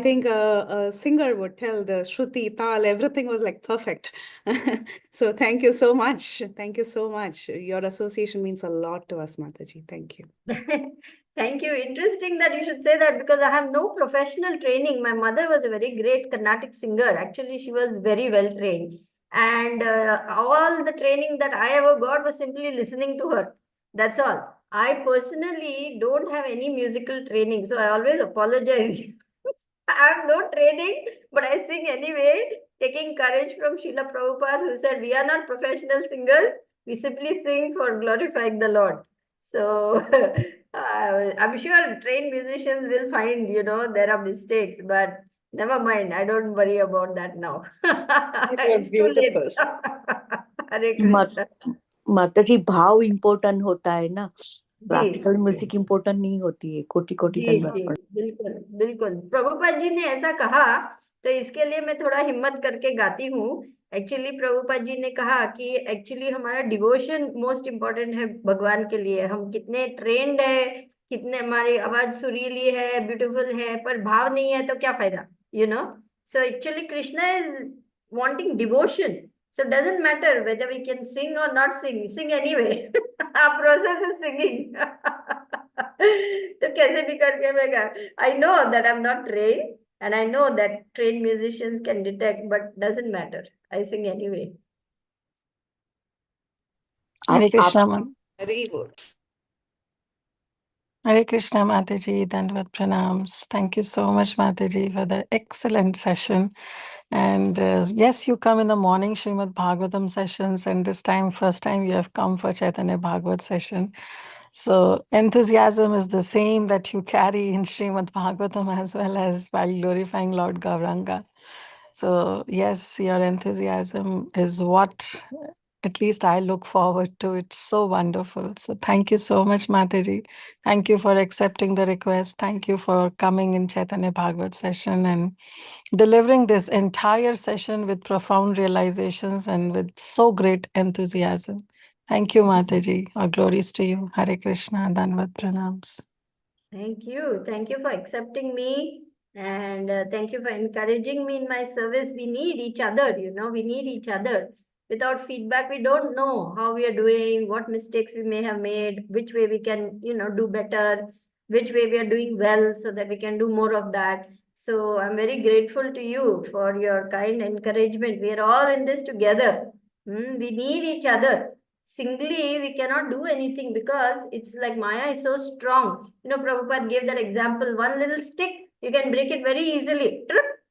think a singer would tell the Shruti, Tal, everything was like perfect. So thank you so much. Thank you so much. Your association means a lot to us, Mataji. Thank you. Thank you. Interesting that you should say that because I have no professional training. My mother was a very great Carnatic singer. Actually, she was very well trained. And all the training that I ever got was simply listening to her. That's all. I personally don't have any musical training. So I always apologize. I have no training, but I sing anyway, taking courage from Srila Prabhupada, who said, we are not professional singers. We simply sing for glorifying the Lord. So I'm sure trained musicians will find, there are mistakes, but never mind. I don't worry about that now. It was It's too late. beautiful. Hare Krishna. माताजी भाव important होता है ना, जी classical music important नहीं होती है. कोटि कोटि जी दंडवत जी प्रणाम. बिल्कुल बिल्कुल प्रभुपाद जी ने ऐसा कहा तो इसके लिए मैं थोड़ा हिम्मत करके गाती हूँ. एक्चुअली प्रभुपाद जी ने कहा कि एक्चुअली हमारा डिवोशन मोस्ट इम्पोर्टेंट है भगवान के लिए. हम कितने ट्रेंड है, कितने हमारी आवाज सुरीली है, ब्यूटीफुल है, पर भाव नहीं है तो क्या फायदा, so actually Krishna is wanting devotion. So it doesn't matter whether we can sing or not sing. Sing anyway. Our process is singing. तो कैसे भी करके मैं गा. I know that I'm not trained, and I know that trained musicians can detect, but doesn't matter. I sing anyway. Hare Krishna, Very good. Hare Krishna, Mataji, Dandavad Pranams. Thank you so much, Mataji, for the excellent session. And yes, you come in the morning Srimad Bhagavatam sessions, and this time, first time you have come for Chaitanya Bhagavat session. So enthusiasm is the same that you carry in Srimad Bhagavatam as well as while glorifying Lord Gauranga. So yes, your enthusiasm is what at least I look forward to. It's so wonderful. So thank you so much, Mataji. Thank you for accepting the request. Thank you for coming in Chaitanya Bhagavat session and delivering this entire session with profound realizations and with so great enthusiasm. Thank you, Mataji. Our glories to you. Hare Krishna, Danvat Pranams. Thank you. Thank you for accepting me. And thank you for encouraging me in my service. We need each other, we need each other. Without feedback, we don't know how we are doing, what mistakes we may have made, which way we can, do better, which way we are doing well so that we can do more of that. So I'm very grateful to you for your kind encouragement. We are all in this together. We need each other. Singly, we cannot do anything because it's like Maya is so strong. Prabhupada gave that example. One little stick, you can break it very easily.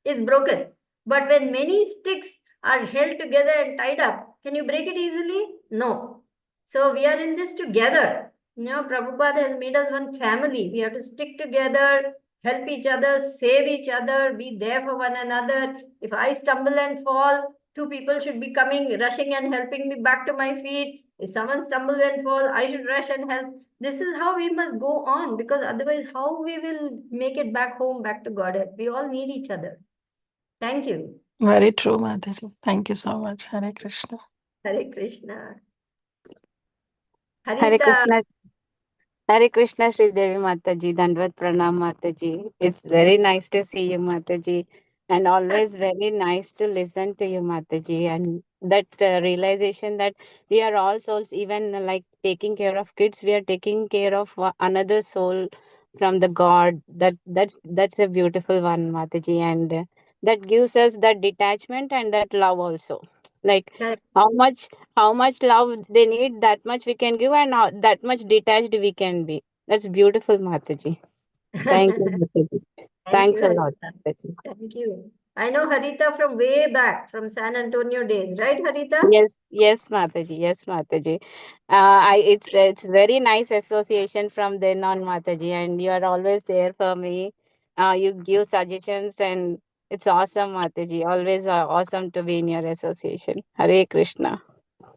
It's broken. But when many sticks are held together and tied up, can you break it easily? No. So we are in this together. Prabhupada has made us one family. We have to stick together, help each other, save each other, be there for one another. If I stumble and fall, two people should be coming, rushing and helping me back to my feet. If someone stumbles and falls, I should rush and help. This is how we must go on, because otherwise how we will make it back home, back to Godhead? We all need each other. Thank you. Very true, Mataji. Thank you so much. Hare Krishna. Hare Krishna. Hare Harita. Krishna. Hare Krishna, Sridevi Mataji, Dandvat Pranam Mataji. It's very nice to see you, Mataji, and always very nice to listen to you, Mataji. And that realization that we are all souls, even like taking care of kids, we are taking care of another soul from the God. That's a beautiful one, Mataji, and that gives us that detachment and that love also. Like how much love they need, that much we can give, and that much detached we can be. That's beautiful, Mataji. Thank you, Mataji. Thank Thanks you, a lot, Harita. Mataji. Thank you. I know Harita from way back, from San Antonio days, right, Harita? Yes, yes, Mataji. Yes, Mataji. It's very nice association from then on, Mataji, and you are always there for me. You give suggestions, and it's awesome, Mataji. Always awesome to be in your association. Hare Krishna.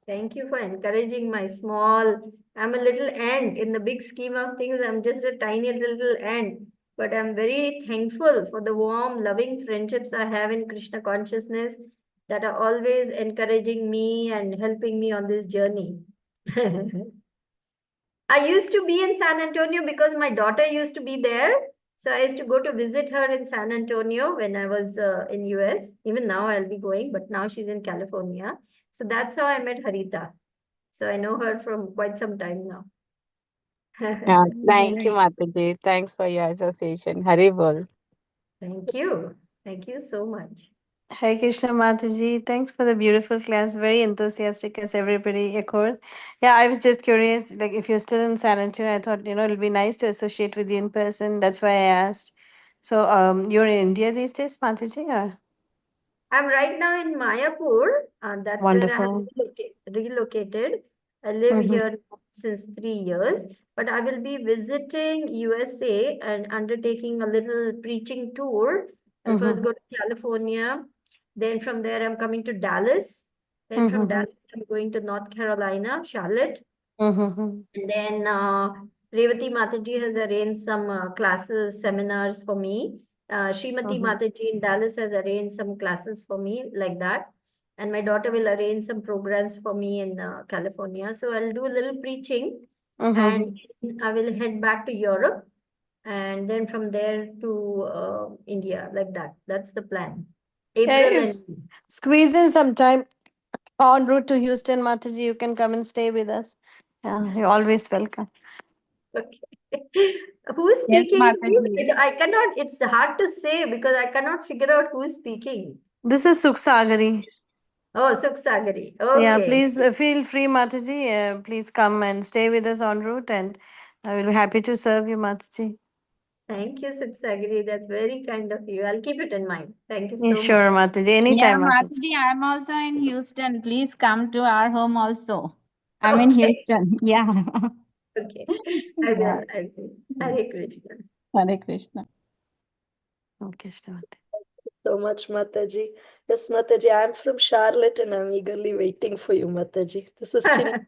Thank you for encouraging my small. I'm a little ant in the big scheme of things. I'm just a tiny little ant. But I'm very thankful for the warm, loving friendships I have in Krishna consciousness that are always encouraging me and helping me on this journey. I used to be in San Antonio because my daughter used to be there. So I used to go to visit her in San Antonio when I was in US. Even now I'll be going, but now she's in California. So that's how I met Harita. So I know her from quite some time now. Thank you, Mataji. Thanks for your association. Hare Bol. Thank you. Thank you so much. Hare Krishna Mataji, thanks for the beautiful class. Very enthusiastic as everybody echoed. Yeah, I was just curious, like if you're still in San Antonio, I thought, it'll be nice to associate with you in person. That's why I asked. So, you're in India these days, Mataji? Or? I'm right now in Mayapur. That's where I have Wonderful. relocated. I live Mm-hmm. here since 3 years, but I will be visiting USA and undertaking a little preaching tour. I'll first Mm-hmm. go to California. Then from there, I'm coming to Dallas. Then from Mm-hmm. Dallas, I'm going to North Carolina, Charlotte. Mm-hmm. And then Srivati Mataji has arranged some classes, seminars for me. Srimati Mm-hmm. Mataji in Dallas has arranged some classes for me like that. And my daughter will arrange some programs for me in California. So I'll do a little preaching and Mm-hmm. I will head back to Europe and then from there to India like that. That's the plan. Yeah, April and if squeeze in some time en route to Houston, Mataji, you can come and stay with us. Yeah, you're always welcome. okay. Who's Yes, speaking, Mataji. please? I cannot, it's hard to say because I cannot figure out who's speaking. This is Suksagari. Oh, Suksagari. Yeah, Okay. please feel free, Mataji. Please come and stay with us en route, and I will be happy to serve you, Mataji. Thank you, Suksagari. That's very kind of you. I'll keep it in mind. Thank you Yeah, so much. sure, Mataji. Yeah, Anytime, Mataji. Mataji, I'm also in Houston. Please come to our home also. I'm in Okay. Houston. Yeah. Okay. I Yeah. will. I will. Hare Krishna. Hare Krishna. Okay, Mataji. So much, Mataji. Yes, Mataji, I'm from Charlotte and I'm eagerly waiting for you, Mataji. This is Chin.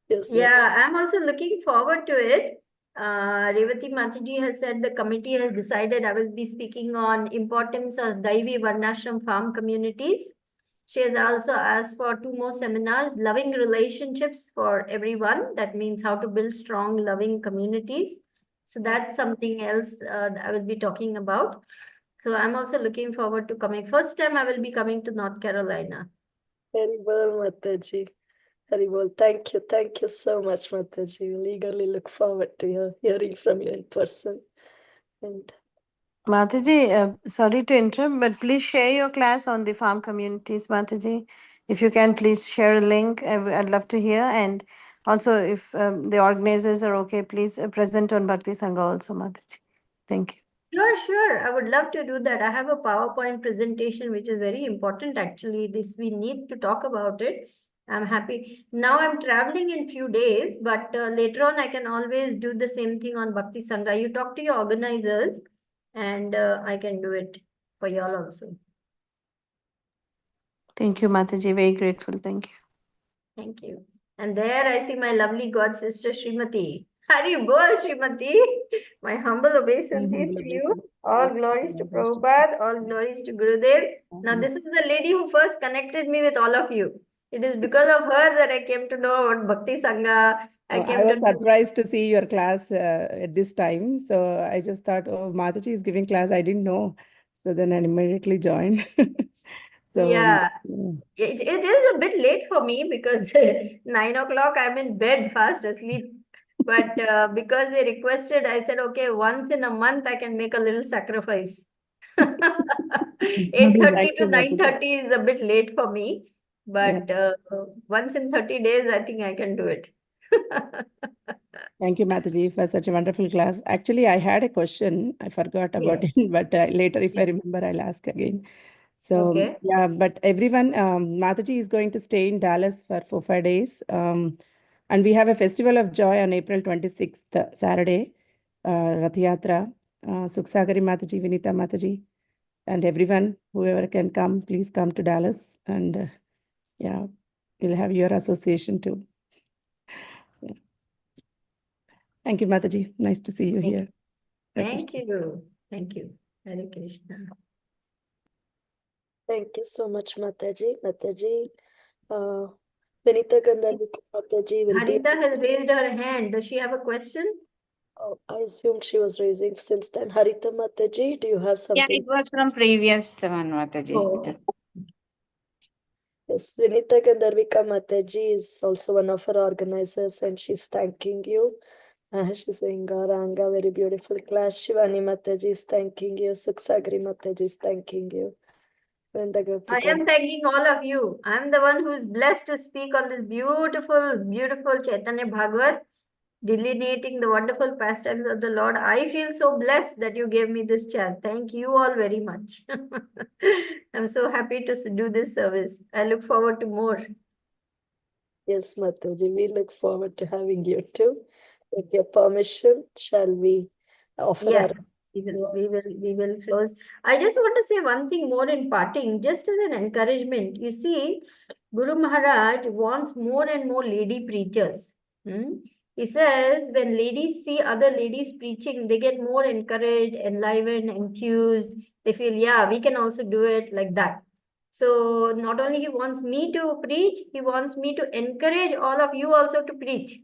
Yes, Yeah, I'm also looking forward to it. Revati Mataji has said the committee has decided I will be speaking on importance of Daivi Varnashram farm communities. She has also asked for 2 more seminars, loving relationships for everyone. That means how to build strong, loving communities. So that's something else that I will be talking about. So I'm also looking forward to coming. First time I will be coming to North Carolina. very well, Mataji. Very well. Thank you so much, Mataji. We'll eagerly look forward to hearing from you in person. And Mataji, sorry to interrupt, but please share your class on the farm communities, Mataji. If you can, please share a link. I'd love to hear. And also, if the organizers are okay, please present on Bhakti Sangha also, Mataji. Thank you. Sure, sure. I would love to do that. I have a PowerPoint presentation, which is very important actually. This we need to talk about it. I'm happy. Now I'm traveling in few days, but later on I can always do the same thing on Bhakti Sangha. You talk to your organizers and I can do it for y'all also. Thank you, Mataji. Very grateful. Thank you. Thank you. And there I see my lovely god sister Srimati. Hari bol Srimati. My humble obeisances to you. All glories to Prabhupada, all glories to Gurudev. Now this is the lady who first connected me with all of you. It is because of her that I came to know about Bhakti Sangha. I I came to was know. surprised to see your class at this time. So I just thought, oh, Mataji is giving class. I didn't know. So then I immediately joined. So Yeah. It is a bit late for me because 9 o'clock I'm in bed fast asleep. But because they requested, I said, okay, once in a month I can make a little sacrifice. 8:30 thank to you, Mataji. 9:30 is a bit late for me, Yeah. but once in 30 days, I think I can do it. Thank you, Mataji, for such a wonderful class. Actually, I had a question. I forgot about Yes. it, but later, if I Yes. remember, I'll ask again. So, Okay. yeah, but everyone, Mataji is going to stay in Dallas for 4 5 days. And we have a festival of joy on April 26th, Saturday, Rath Yatra. Suksagari Mataji, Vinita Mataji, and everyone, whoever can come, please come to Dallas. And yeah, we'll have your association too. Yeah. Thank you, Mataji. Nice to see you here. Hare Thank Krishna. you. Thank you. Hare Krishna. Thank you so much, Mataji. Mataji, Vinita Gandharvika Mataji will be. Harita has raised her hand. Does she have a question? Oh, I assumed she was raising since then. Harita Mataji, do you have Yeah, something? it was from previous one, Mataji. Oh, okay. Yes, Vinita Gandharvika Mataji is also one of our organizers, and she's thanking you. She's saying, Gauranga, very beautiful class. Shivani Mataji is thanking you. Suksagri Mataji is thanking you. Vrinda I Gopika. am thanking all of you. I am the one who is blessed to speak on this beautiful, beautiful Chaitanya Bhagavat, delineating the wonderful pastimes of the Lord. I feel so blessed that you gave me this chance. Thank you all very much. I'm so happy to do this service. I look forward to more. Yes, Mataji, we look forward to having you too. With your permission, shall we offer Yes, our... we will close. I just want to say one thing more in parting, just as an encouragement. You see, Guru Maharaj wants more and more lady preachers. He says when ladies see other ladies preaching, they get more encouraged, enlivened, enthused. They feel, yeah, we can also do it like that. So not only he wants me to preach, he wants me to encourage all of you also to preach.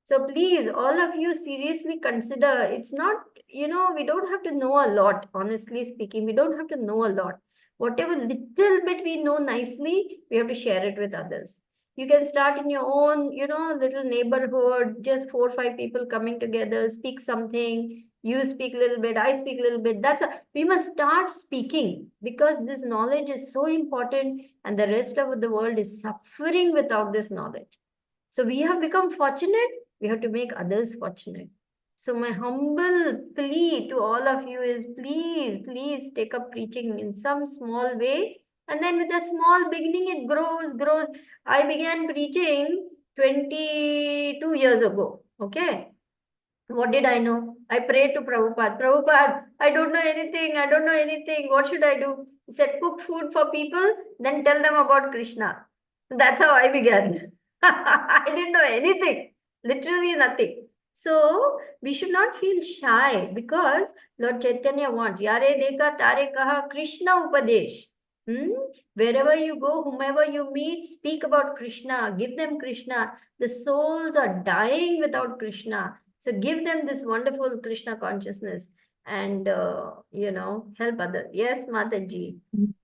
So please, all of you seriously consider, it's not, we don't have to know a lot, honestly speaking. We don't have to know a lot. Whatever little bit we know nicely, we have to share it with others. You can start in your own, little neighborhood, just 4 or 5 people coming together, speak something. You speak a little bit, I speak a little bit. We must start speaking because this knowledge is so important and the rest of the world is suffering without this knowledge. So we have become fortunate, we have to make others fortunate. So my humble plea to all of you is please, please take up preaching in some small way. And then with that small beginning, it grows. I began preaching 22 years ago. Okay. What did I know? I prayed to Prabhupada. Prabhupada, I don't know anything. I don't know anything. What should I do? He said, cook food for people, then tell them about Krishna. That's how I began. I didn't know anything. Literally nothing. So we should not feel shy because Lord Chaitanya wants Yare Deka Tare Kaha Krishna Upadesh. Wherever you go, whomever you meet, speak about Krishna, give them Krishna. The souls are dying without Krishna. So give them this wonderful Krishna consciousness and, help others. Yes, Mataji.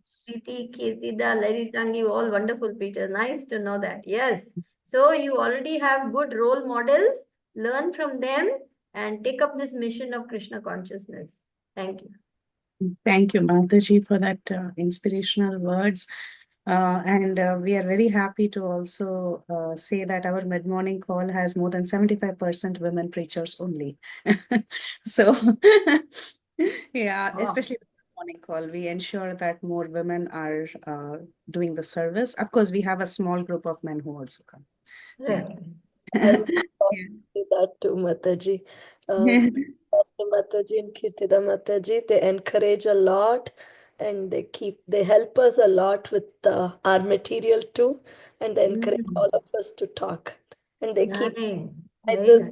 Kriti, Kirtida, Lalitangi, all wonderful preachers. Nice to know that. Yes. So you already have good role models. Learn from them and take up this mission of Krishna consciousness. Thank you. Thank you, Mataji, for that inspirational words. And we are very happy to also say that our mid-morning call has more than 75% women preachers only. So, yeah, especially the morning call, we ensure that more women are doing the service. Of course, we have a small group of men who also come. Right. I will say that too, Mataji. Pastor Mataji and Kirtida Mataji, they encourage a lot and they help us a lot with our material too, and they encourage all of us to talk. And they keep Nice.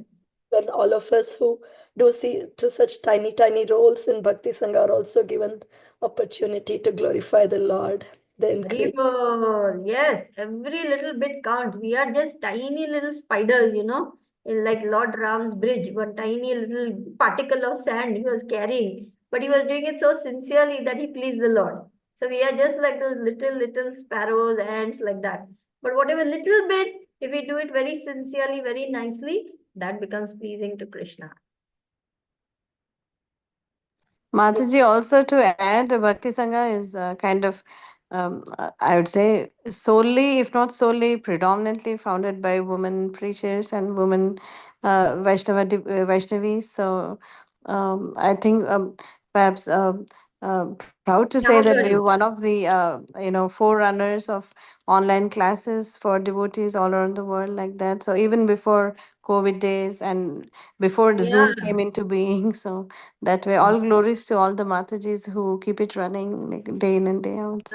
when all of us who do such tiny roles in Bhakti Sangha are also given opportunity to glorify the Lord. They encourage. Yes, every little bit counts. We are just tiny little spiders, like Lord Ram's bridge, one tiny little particle of sand he was carrying. But he was doing it so sincerely that he pleased the Lord. So we are just like those little sparrows, ants, like that. But whatever little bit, if we do it very sincerely, very nicely, that becomes pleasing to Krishna. Mataji, also to add, Bhakti Sangha is kind of I would say solely, if not solely, predominantly founded by women preachers and women Vaishnavis. So I think perhaps proud to say that we're one of the forerunners of online classes for devotees all around the world like that. So even before COVID days and before the Zoom came into being, so that way, all glories to all the Matajis who keep it running like day in and day out.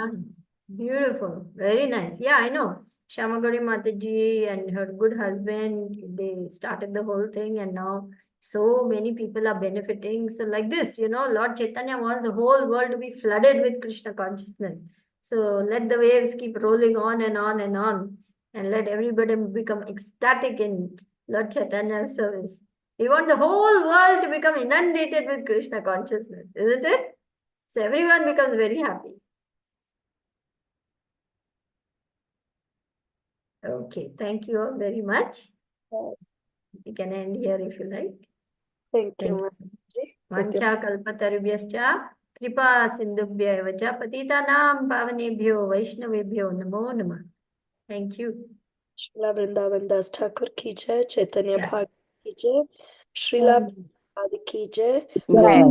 Beautiful. Very nice. Yeah, I know. Shamagari Mataji and her good husband, they started the whole thing, and now so many people are benefiting. So like this, Lord Chaitanya wants the whole world to be flooded with Krishna consciousness. So let the waves keep rolling on and on and on, and let everybody become ecstatic in Lord Chaitanya's service. We want the whole world to become inundated with Krishna consciousness, isn't it? So everyone becomes very happy. Okay, thank you all very much. We can end here if you like. Thank Thank you, you. Mataji. Vancha kalpatarubhyascha kripa sindhubhya vacha patitanam pavanebhyo vaishnavebhyo namo namah. Thank you. Srila Vrindavan Das Thakur ki jai, Chaitanya Yeah. Bhagavat ki jai, Srila Prabhupada ki jai, Jai.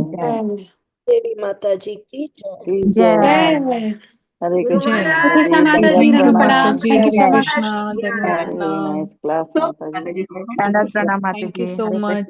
Devi Mataji ki jai. Jai. Hare Guru Krishna, Maharaj, Mataji, Jai Dandavat Guru Pranam. Maharaj, Thank you so much. Yeah. Very nice class, Mataji. Dandavat Pranam Thank you Mataji. so Hare much. Krishna.